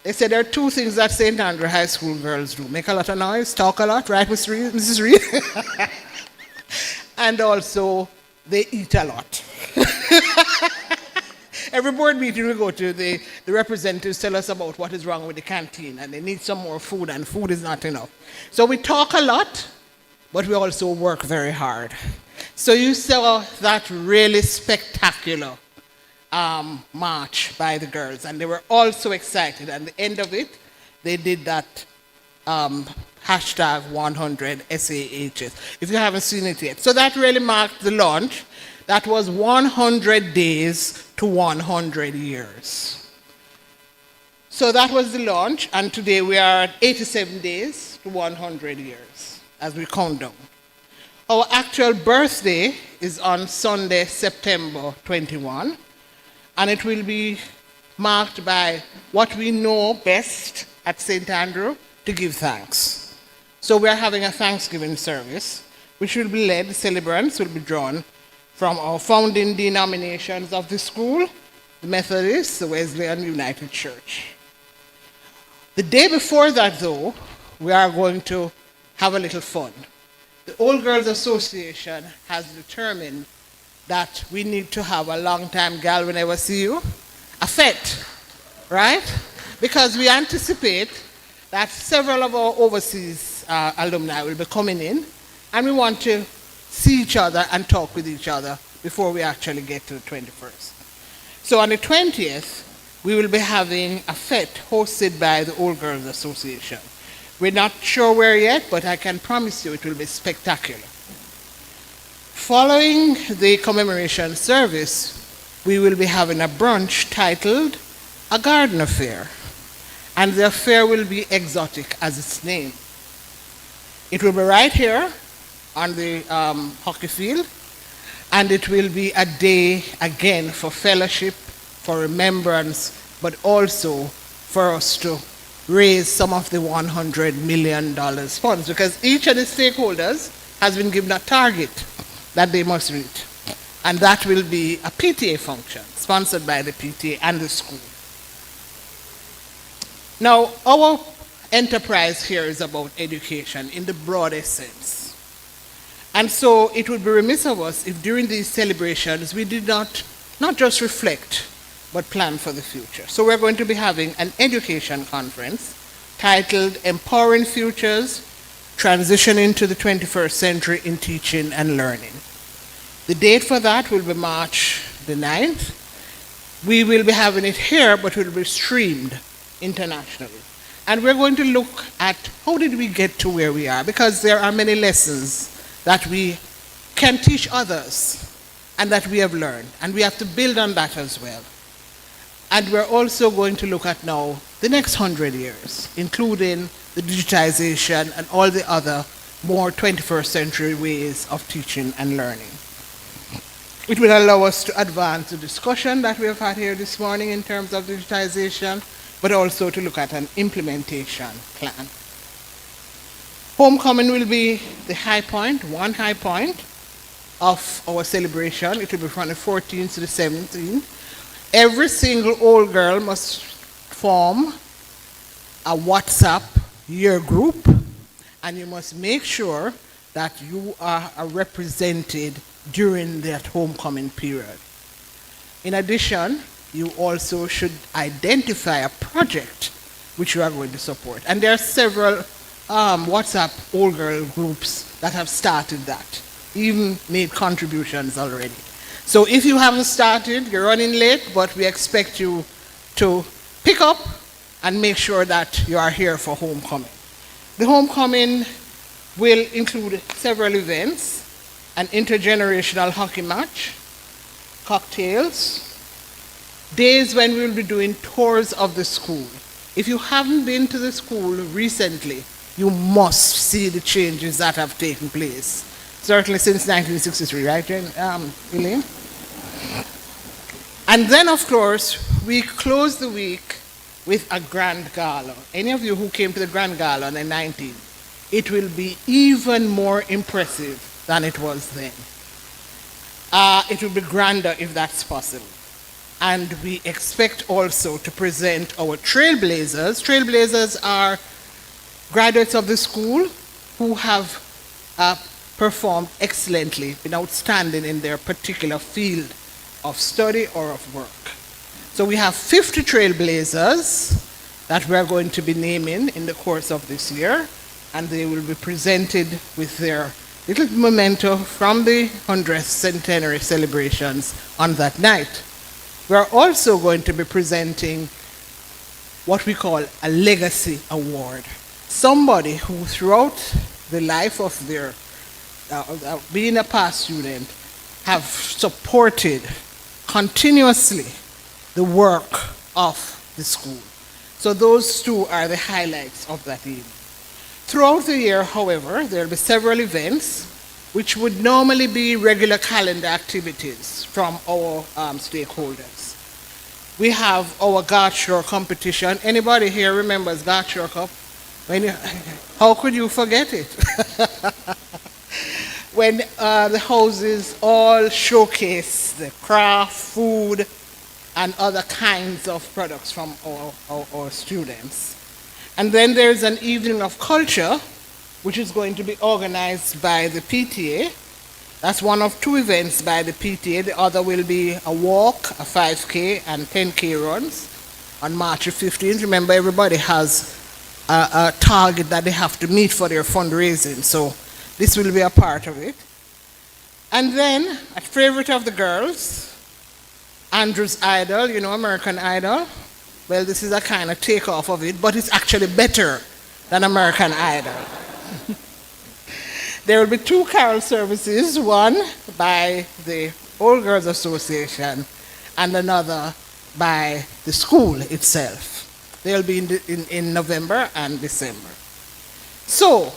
They said there are two things that St. Andrew High School girls do. Make a lot of noise, talk a lot, right, Mrs. Reed? And also, they eat a lot. Every board meeting we go to, the representatives tell us about what is wrong with the canteen, and they need some more food, and food is not enough. So we talk a lot, but we also work very hard. So you saw that really spectacular march by the girls, and they were all so excited. At the end of it, they did that hashtag 100 SAHS, if you haven't seen it yet. So that really marked the launch. That was 100 days to 100 years. So that was the launch, and today we are at 87 days to 100 years as we count down. Our actual birthday is on Sunday, September 21. and it will be marked by what we know best at St. Andrew, to give thanks. So we're having a Thanksgiving service, which will be led, the celebrants will be drawn from our founding denominations of the school, the Methodist, the Wesleyan United Church. The day before that, though, we are going to have a little fun. The Old Girls Association has determined that we need to have a long time gal we never see you, a fete, right? Because we anticipate that several of our overseas alumni will be coming in, and we want to see each other and talk with each other before we actually get to the 21st. So on the 20th, we will be having a fete hosted by the Old Girls Association. We're not sure where yet, but I can promise you it will be spectacular. Following the commemoration service, we will be having a brunch titled A Garden Affair, and the affair will be exotic as its name. It will be right here on the hockey field, and it will be a day again for fellowship, for remembrance, but also for us to raise some of the $100 million funds, because each of the stakeholders has been given a target that they must reach. And that will be a PTA function, sponsored by the PTA and the school. Now, our enterprise here is about education in the broadest sense. And so it would be remiss of us if during these celebrations we did not just reflect, but plan for the future. So we're going to be having an education conference titled Empowering Futures, Transitioning to the 21st Century in Teaching and Learning. The date for that will be March the 9th. We will be having it here, but it will be streamed internationally. And we're going to look at how did we get to where we are, because there are many lessons that we can teach others and that we have learned, and we have to build on that as well. And we're also going to look at now the next 100 years, including the digitization and all the other more 21st century ways of teaching and learning. It will allow us to advance the discussion that we have had here this morning in terms of digitization, but also to look at an implementation plan. Homecoming will be the high point, one high point of our celebration. It will be from the 14th to the 17th. Every single old girl must form a WhatsApp year group, and you must make sure that you are represented during that homecoming period. In addition, you also should identify a project which you are going to support. And there are several WhatsApp old girl groups that have started that, even made contributions already. So if you haven't started, you're running late, but we expect you to pick up and make sure that you are here for homecoming. The homecoming will include several events, an intergenerational hockey match, cocktails, days when we will be doing tours of the school. If you haven't been to the school recently, you must see the changes that have taken place. Certainly since 1963, right, Elaine? And then, of course, we close the week with a grand gala. Any of you who came to the grand gala on the 19th, it will be even more impressive than it was then. It will be grander if that's possible. And we expect also to present our trailblazers. Trailblazers are graduates of the school who have performed excellently, been outstanding in their particular field of study or of work. So we have 50 trailblazers that we are going to be naming in the course of this year, and they will be presented with their little memento from the 100th centenary celebrations on that night. We are also going to be presenting what we call a legacy award. Somebody who throughout the life of their being a past student have supported continuously the work of the school. So those two are the highlights of that evening. Throughout the year, however, there will be several events which would normally be regular calendar activities from our stakeholders. we have our Gartshore competition. Anybody here remembers Gartshore Cup? How could you forget it? When the houses all showcase the craft, food, and other kinds of products from our students. And then there's an evening of culture, which is going to be organized by the PTA. That's one of two events by the PTA. The other will be a walk, a 5K, and 10K runs on March 15th. Remember, everybody has a target that they have to meet for their fundraising, so this will be a part of it. And then, a favorite of the girls, Andrew's Idol, you know, American Idol. Well, this is a kind of takeoff of it, but it's actually better than American Idol. There will be two carol services, one by the Old Girls Association and another by the school itself. They'll be in November and December. So,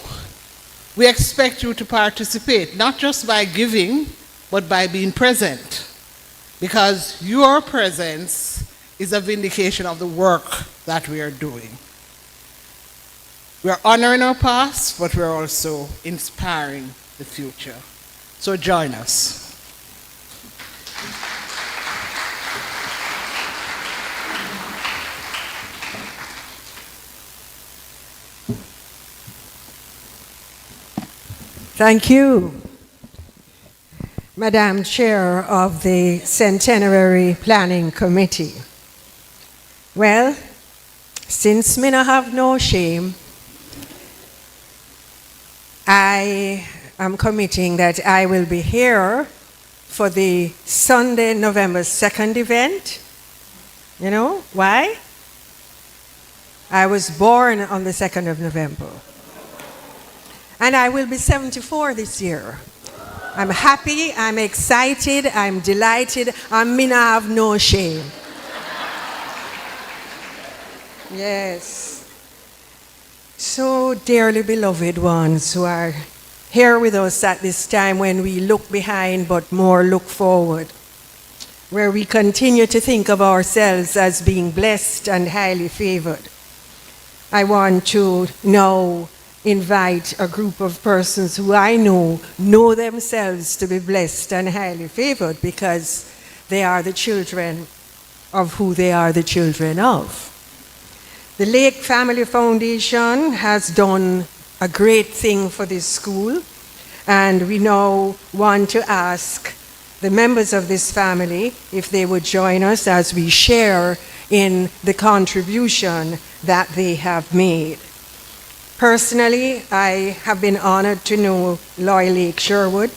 we expect you to participate, not just by giving, but by being present, because your presence is a vindication of the work that we are doing. We are honoring our past, but we're also inspiring the future. So join us. Thank you, Madam Chair of the Centenary Planning Committee. Well, since me no have no shame, I am committing that I will be here for the Sunday, November 2nd event. You know why? I was born on the 2nd of November. And I will be 74 this year. I'm happy, I'm excited, I'm delighted, and me no have no shame. Yes. So dearly beloved ones who are here with us at this time when we look behind but more look forward, where we continue to think of ourselves as being blessed and highly favored. I want to now invite a group of persons who I know themselves to be blessed and highly favored because they are the children of who they are the children of. The Lake Family Foundation has done a great thing for this school, and we now want to ask the members of this family if they would join us as we share in the contribution that they have made. Personally, I have been honored to know Loy Lake Sherwood,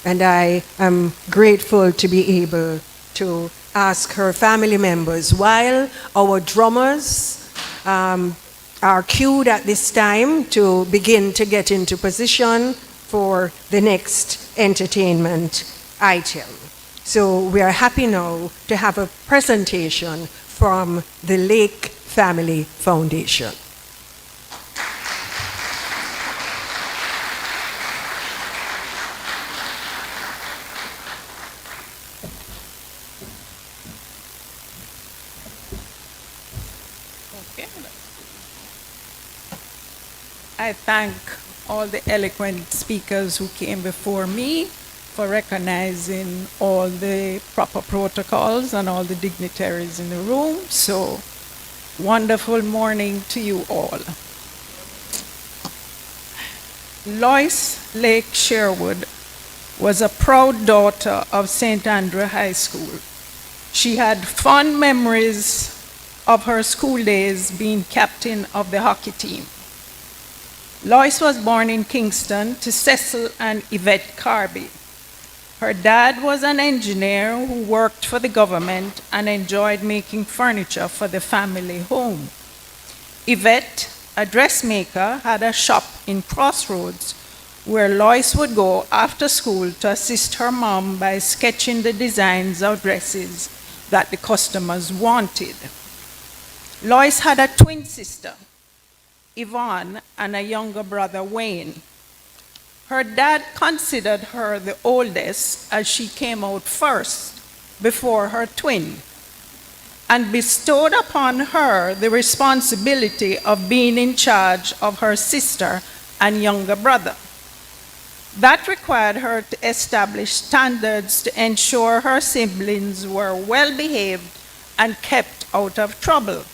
and I am grateful to be able to ask her family members, while our drummers are queued at this time to begin to get into position for the next entertainment item. So we are happy now to have a presentation from the Lake Family Foundation. I thank all the eloquent speakers who came before me for recognizing all the proper protocols and all the dignitaries in the room. So, wonderful morning to you all. Lois Lake Sherwood was a proud daughter of St. Andrew High School. She had fond memories of her school days being captain of the hockey team. Lois was born in Kingston to Cecil and Yvette Carby. Her dad was an engineer who worked for the government and enjoyed making furniture for the family home. Yvette, a dressmaker, had a shop in Crossroads where Lois would go after school to assist her mom by sketching the designs of dresses that the customers wanted. Lois had a twin sister, Yvonne, and a younger brother, Wayne. Her dad considered her the oldest as she came out first before her twin. and bestowed upon her the responsibility of being in charge of her sister and younger brother. That required her to establish standards to ensure her siblings were well behaved and kept out of trouble.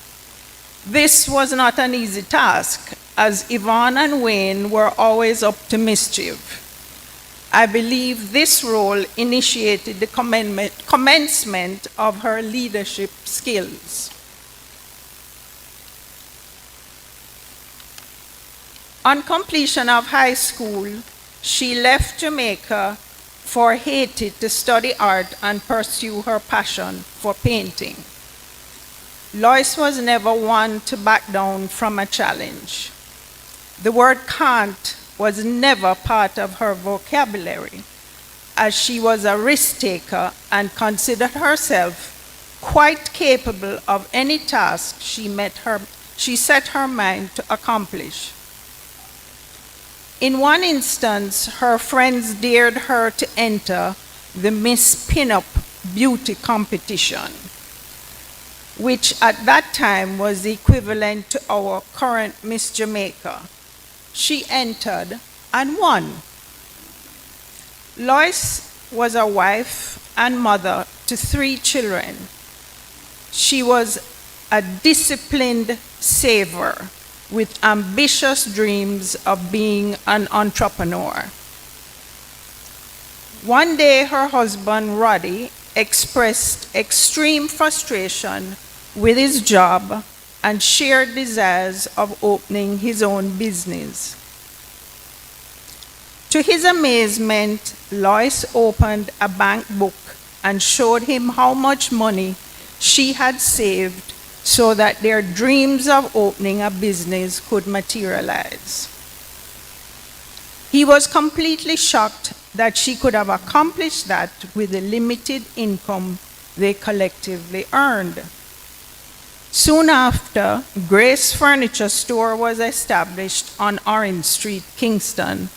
This was not an easy task, as Yvonne and Wayne were always up to mischief. I believe this role initiated the commencement of her leadership skills. On completion of high school, she left Jamaica for Haiti to study art and pursue her passion for painting. Lois was never one to back down from a challenge. The word can't was never part of her vocabulary, as she was a risk taker and considered herself quite capable of any task she set her mind to accomplish. In one instance, her friends dared her to enter the Miss Pinup beauty competition, which at that time was the equivalent to our current Miss Jamaica. She entered and won. Lois was a wife and mother to 3 children. She was a disciplined saver with ambitious dreams of being an entrepreneur. One day, her husband, Roddy, expressed extreme frustration with his job and shared desires of opening his own business. To his amazement, Lois opened a bank book and showed him how much money she had saved so that their dreams of opening a business could materialize. He was completely shocked that she could have accomplished that with the limited income they collectively earned. Soon after, Grace Furniture Store was established on Orange Street, Kingston,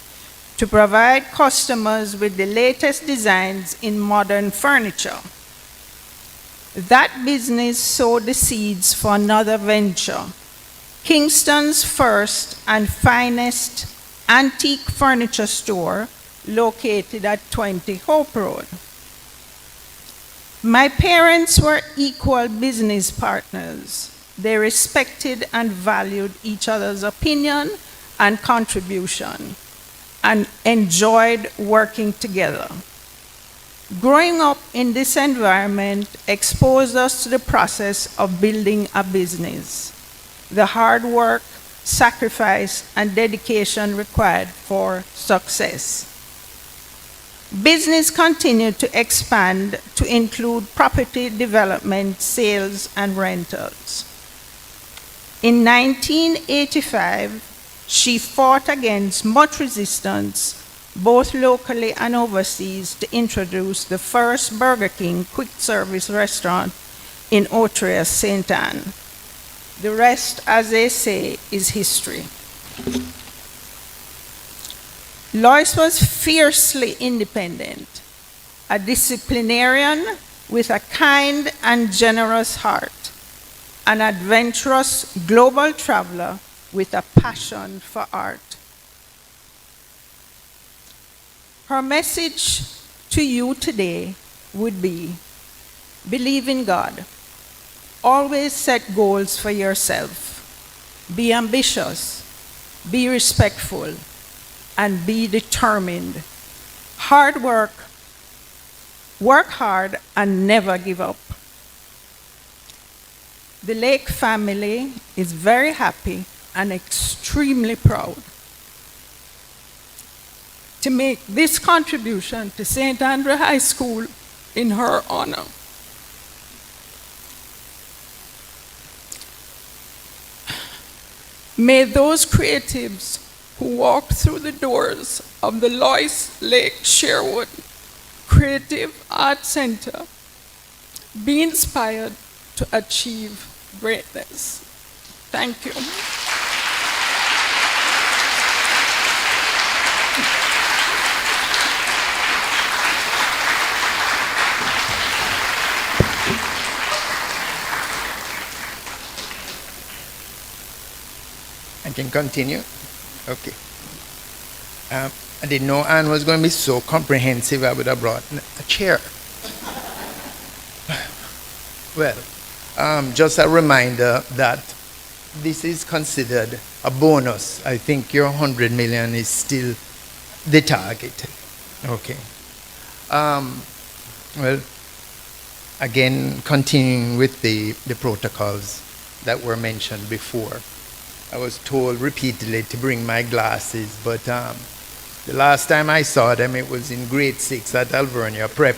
to provide customers with the latest designs in modern furniture. That business sowed the seeds for another venture, Kingston's first and finest antique furniture store located at 20 Hope Road. My parents were equal business partners. They respected and valued each other's opinion and contribution and enjoyed working together. Growing up in this environment exposed us to the process of building a business, the hard work, sacrifice, and dedication required for success. Business continued to expand to include property development, sales, and rentals. In 1985, she fought against much resistance, both locally and overseas, to introduce the first Burger King quick service restaurant in Otrea, St. Anne. The rest, as they say, is history. Lois was fiercely independent, a disciplinarian with a kind and generous heart, an adventurous global traveler with a passion for art. Her message to you today would be, believe in God. Always set goals for yourself. Be ambitious, be respectful, and be determined. Hard work, work hard, and never give up. The Lake family is very happy and extremely proud to make this contribution to St. Andrew High School in her honor. May those creatives who walked through the doors of the Lois Lake Sherwood Creative Arts Center be inspired to achieve greatness. Thank you. continue? Okay. I didn't know Anne was going to be so comprehensive. I would have brought a chair. Well, just a reminder that this is considered a bonus. I think your 100 million is still the target. Okay. Well, again, continuing with the protocols that were mentioned before. I was told repeatedly to bring my glasses, but the last time I saw them, it was in grade 6 at Alvernia Prep.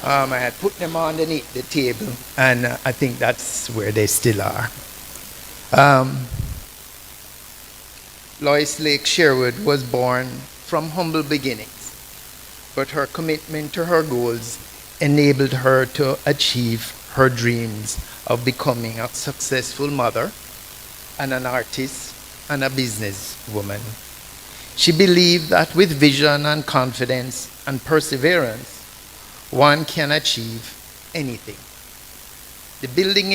I had put them underneath the table, and I think that's where they still are. Lois Lake Sherwood was born from humble beginnings, but her commitment to her goals enabled her to achieve her dreams of becoming a successful mother and an artist and a businesswoman. She believed that with vision and confidence and perseverance, one can achieve anything. The building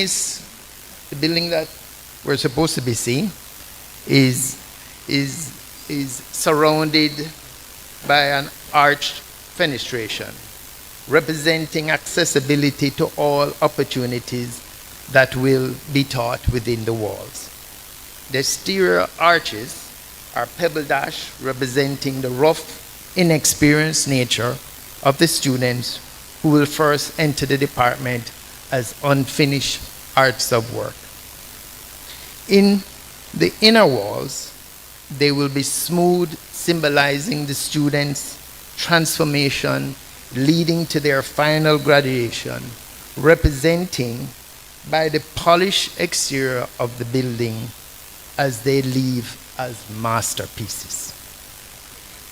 that we're supposed to be seeing is surrounded by an arched fenestration, representing accessibility to all opportunities that will be taught within the walls. The exterior arches are pebble dash, representing the rough, inexperienced nature of the students who will first enter the department as unfinished arts of work. In the inner walls, they will be smooth, symbolizing the students' transformation leading to their final graduation, representing by the polished exterior of the building as they leave as masterpieces.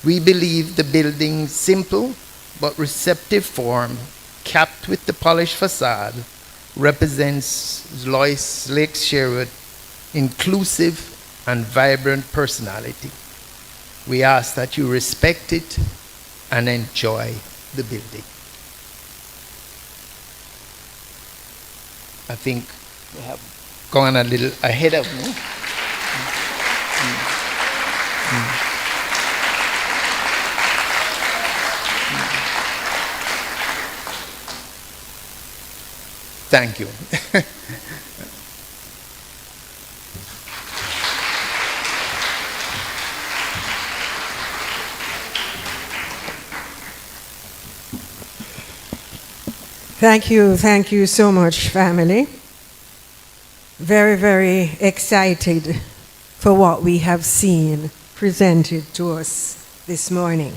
We believe the building's simple but receptive form, capped with the polished facade, represents Lois Lake Sherwood's inclusive and vibrant personality. We ask that you respect it and enjoy the building. I think we have gone a little ahead of me. Thank you. Thank you so much, family. Very, very excited for what we have seen presented to us this morning.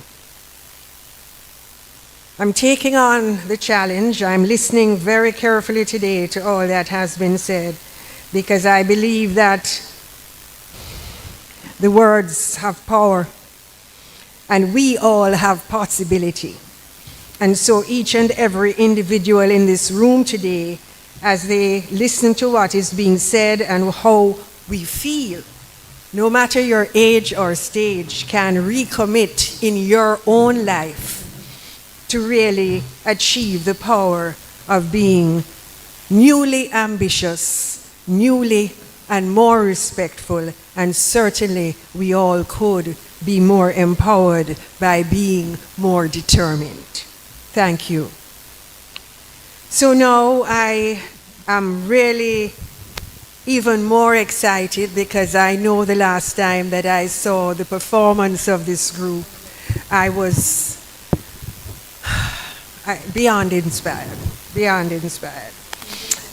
I'm taking on the challenge. I'm listening very carefully today to all that has been said, because I believe that the words have power and we all have possibility. And so each and every individual in this room today, as they listen to what is being said and how we feel, no matter your age or stage, can recommit in your own life to really achieve the power of being newly ambitious, newly and more respectful, and certainly we all could be more empowered by being more determined. Thank you. So now I am really even more excited, because I know the last time that I saw the performance of this group, I was beyond inspired.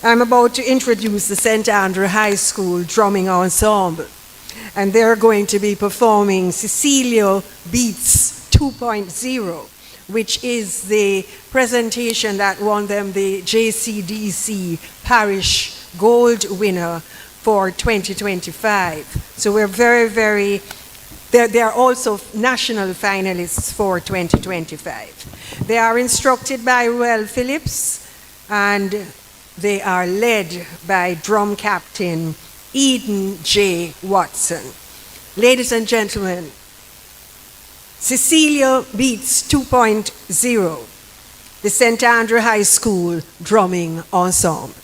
I'm about to introduce the St. Andrew High School Drumming Ensemble, and they're going to be performing Cecilia Beats 2.0, which is the presentation that won them the JCDC Parish Gold winner for 2025. So we're very, they're also national finalists for 2025. They are instructed by Ruel Phillips, and they are led by drum captain Eden J. Watson. Ladies and gentlemen, Cecilia Beats 2.0, the St. Andrew High School Drumming Ensemble.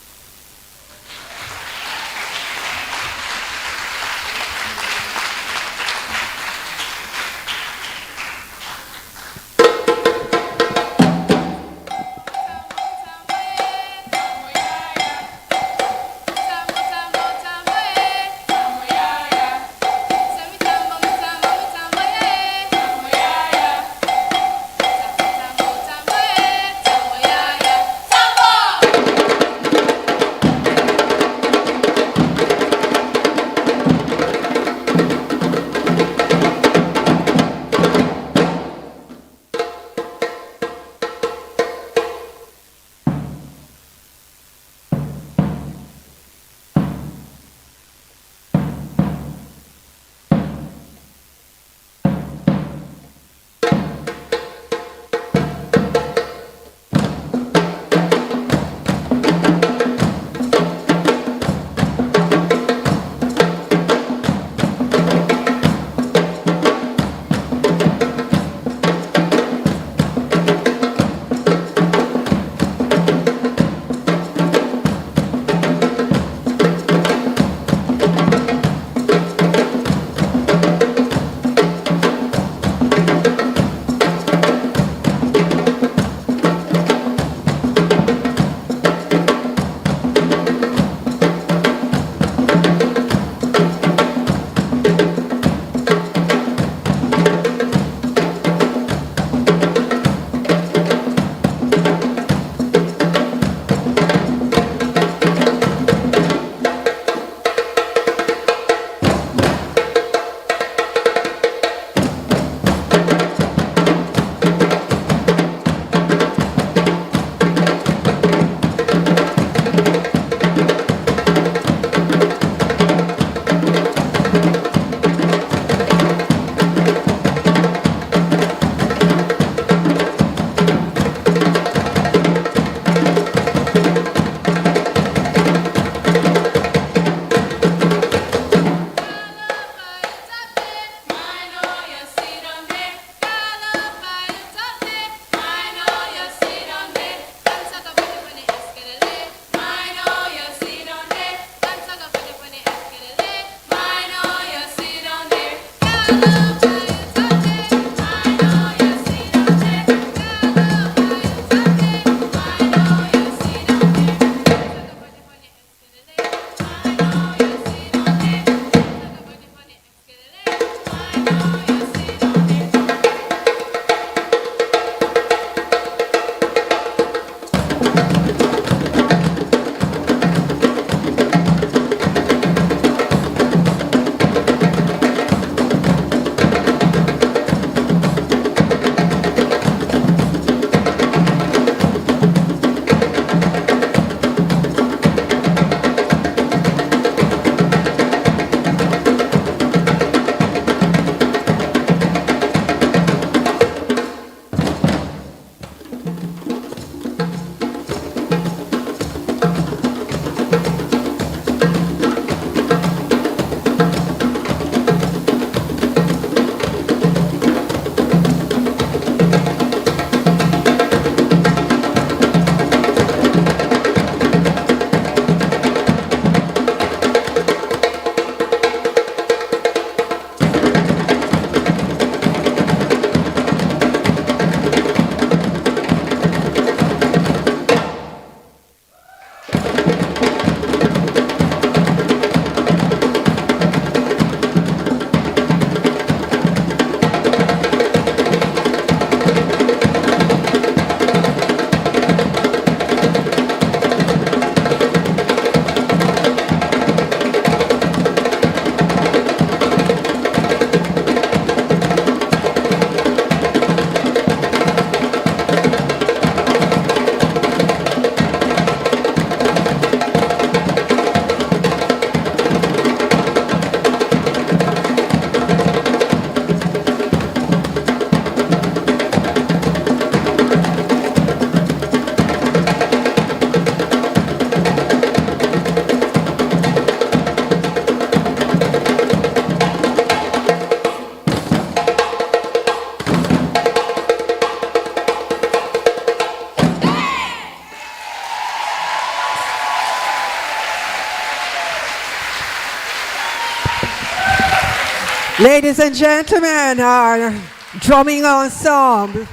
Ladies and gentlemen, our drumming ensemble.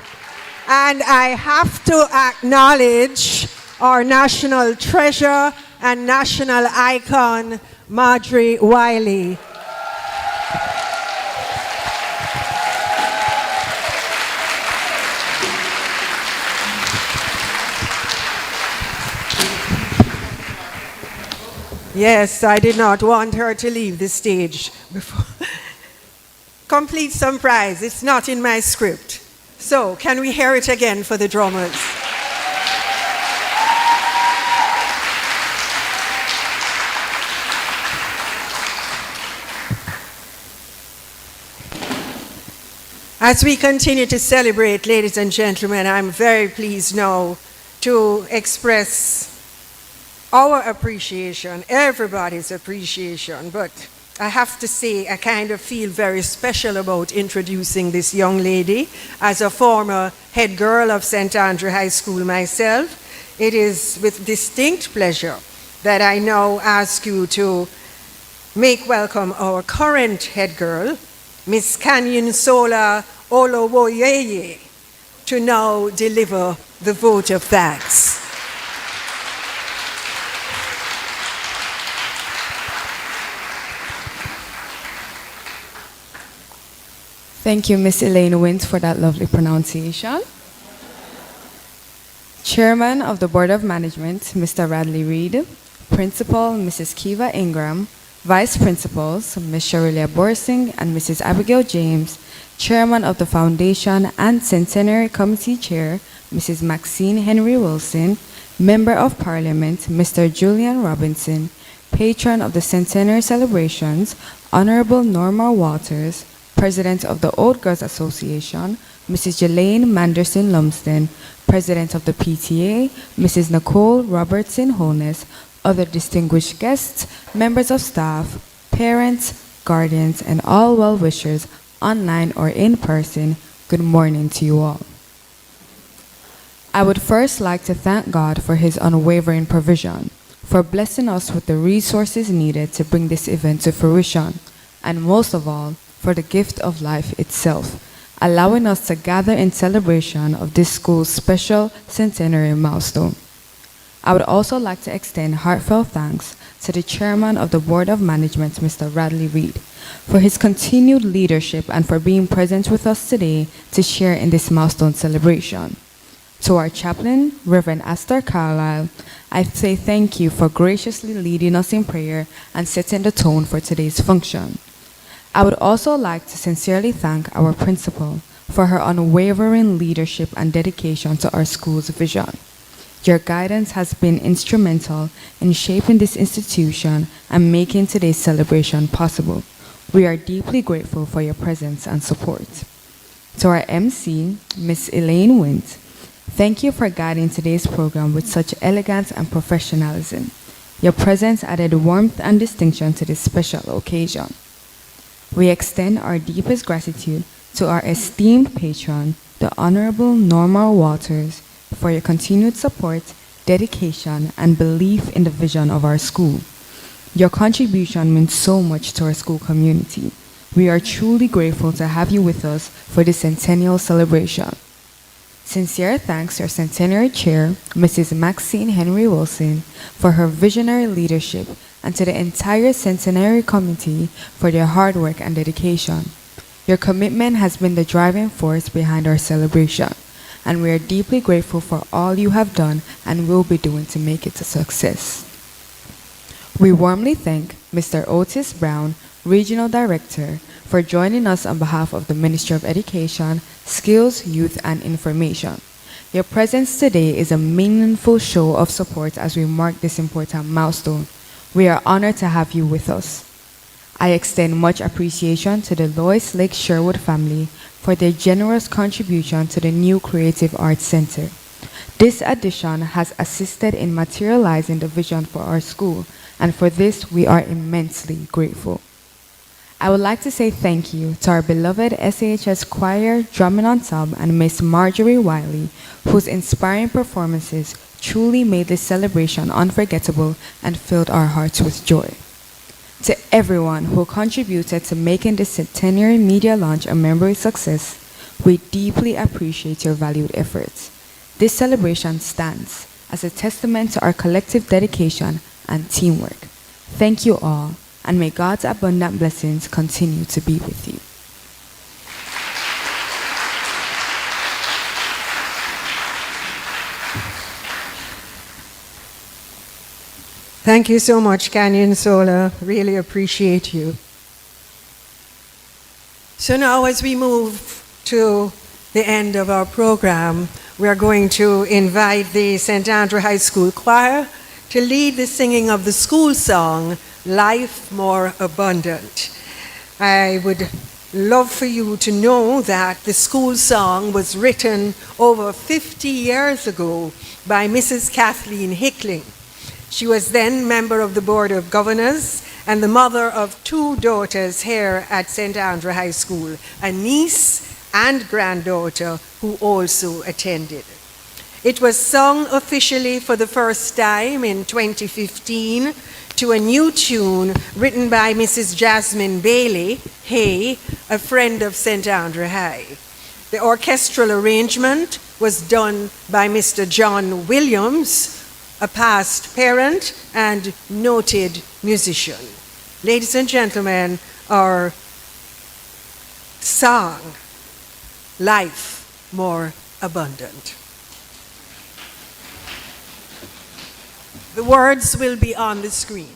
And I have to acknowledge our national treasure and national icon, Marjorie Wiley. Yes, I did not want her to leave the stage before. Complete surprise, it's not in my script. So, can we hear it again for the drummers? As we continue to celebrate, ladies and gentlemen, I'm very pleased now to express our appreciation, everybody's appreciation, but I have to say I kind of feel very special about introducing this young lady. As a former head girl of St. Andrew High School myself, it is with distinct pleasure that I now ask you to make welcome our current head girl, Miss Canyon Sola Olowoyeye, to now deliver the vote of thanks. Thank you, Miss Elaine Wint, for that lovely pronunciation. Chairman of the Board of Management, Mr. Radley Reed, Principal, Mrs. Kiva Ingram, Vice Principals, Ms. Sharilia Borsing and Mrs. Abigail James, Chairman of the Foundation and Centenary Committee Chair, Mrs. Maxine Henry Wilson, Member of Parliament, Mr. Julian Robinson, Patron of the Centenary Celebrations, Honorable Norma Waters, President of the Old Girls Association, Mrs. Jelaine Manderson Lumsden, President of the PTA, Mrs. Nicole Robertson Holness, other distinguished guests, members of staff, parents, guardians, and all well-wishers, online or in person, good morning to you all. I would first like to thank God for His unwavering provision, for blessing us with the resources needed to bring this event to fruition, and most of all, for the gift of life itself, allowing us to gather in celebration of this school's special centenary milestone. I would also like to extend heartfelt thanks to the Chairman of the Board of Management, Mr. Radley Reed, for his continued leadership and for being present with us today to share in this milestone celebration. To our chaplain, Reverend Astor Carlisle, I say thank you for graciously leading us in prayer and setting the tone for today's function. I would also like to sincerely thank our principal for her unwavering leadership and dedication to our school's vision. Your guidance has been instrumental in shaping this institution and making today's celebration possible. We are deeply grateful for your presence and support. To our MC, Miss Elaine Wint, thank you for guiding today's program with such elegance and professionalism. Your presence added warmth and distinction to this special occasion. We extend our deepest gratitude to our esteemed patron, the Honorable Norma Waters, for your continued support, dedication, and belief in the vision of our school. Your contribution means so much to our school community. We are truly grateful to have you with us for this centennial celebration. Sincere thanks to our Centenary Chair, Mrs. Maxine Henry Wilson, for her visionary leadership, and to the entire Centenary Committee for their hard work and dedication. Your commitment has been the driving force behind our celebration, and we are deeply grateful for all you have done and will be doing to make it a success. We warmly thank Mr. Otis Brown, Regional Director, for joining us on behalf of the Ministry of Education, Skills, Youth, and Information. Your presence today is a meaningful show of support as we mark this important milestone. We are honored to have you with us. I extend much appreciation to the Lois Lake Sherwood family for their generous contribution to the new Creative Arts Center. This addition has assisted in materializing the vision for our school, and for this we are immensely grateful. I would like to say thank you to our beloved SAHS Choir, Drumming Ensemble, and Miss Marjorie Wiley, whose inspiring performances truly made this celebration unforgettable and filled our hearts with joy. To everyone who contributed to making the Centenary Media Launch a memory success, we deeply appreciate your valued efforts. This celebration stands as a testament to our collective dedication and teamwork. Thank you all, and may God's abundant blessings continue to be with you. Thank you so much, Canyon Solar. Really appreciate you. So now as we move to the end of our program, we are going to invite the St. Andrew High School Choir to lead the singing of the school song, Life More Abundant. I would love for you to know that the school song was written over 50 years ago by Mrs. Kathleen Hickling. She was then member of the Board of Governors and the mother of 2 daughters here at St. Andrew High School, a niece and granddaughter who also attended. It was sung officially for the first time in 2015 to a new tune written by Mrs. Jasmine Bailey, Hay, a friend of St. Andrew High. The orchestral arrangement was done by Mr. John Williams, a past parent and noted musician. Ladies and gentlemen, our song, Life More Abundant. The words will be on the screen.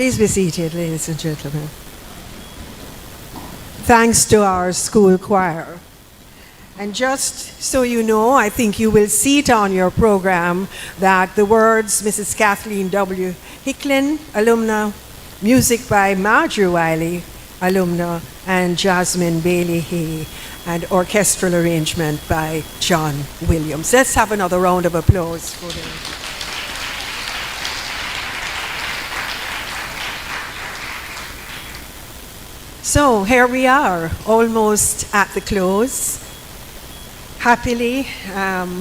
Please be seated, ladies and gentlemen. Thanks to our school choir. And just so you know, I think you will see it on your program that the words Mrs. Kathleen W. Hicklin, alumna, music by Marjorie Wiley, alumna, and Jasmine Bailey Hay, and orchestral arrangement by John Williams. Let's have another round of applause for them. So here we are, almost at the close. Happily,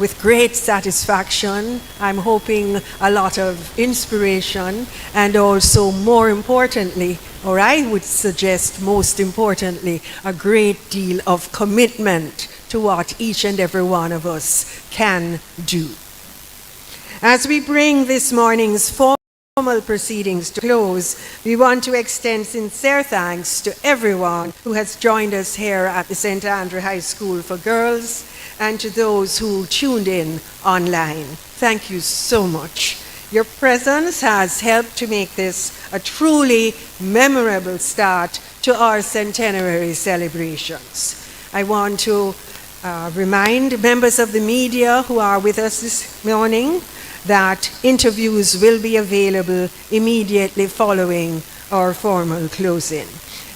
with great satisfaction, I'm hoping a lot of inspiration, and also more importantly, or I would suggest most importantly, a great deal of commitment to what each and every one of us can do. As we bring this morning's formal proceedings to close, we want to extend sincere thanks to everyone who has joined us here at the St. Andrew High School for Girls, and to those who tuned in online. Thank you so much. Your presence has helped to make this a truly memorable start to our centenary celebrations. I want to remind members of the media who are with us this morning that interviews will be available immediately following our formal closing.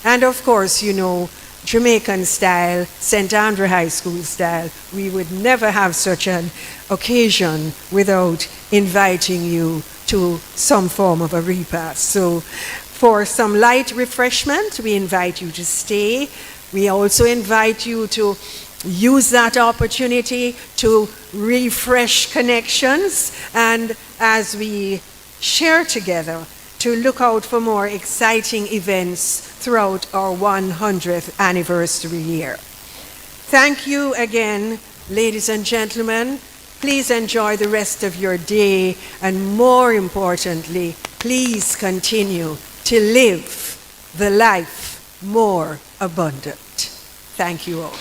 And of course, you know, Jamaican style, St. Andrew High School style, we would never have such an occasion without inviting you to some form of a repast. So for some light refreshment, we invite you to stay. We also invite you to use that opportunity to refresh connections, and as we share together, to look out for more exciting events throughout our 100th anniversary year. Thank you again, ladies and gentlemen. Please enjoy the rest of your day, and more importantly, please continue to live the life more abundant. Thank you all.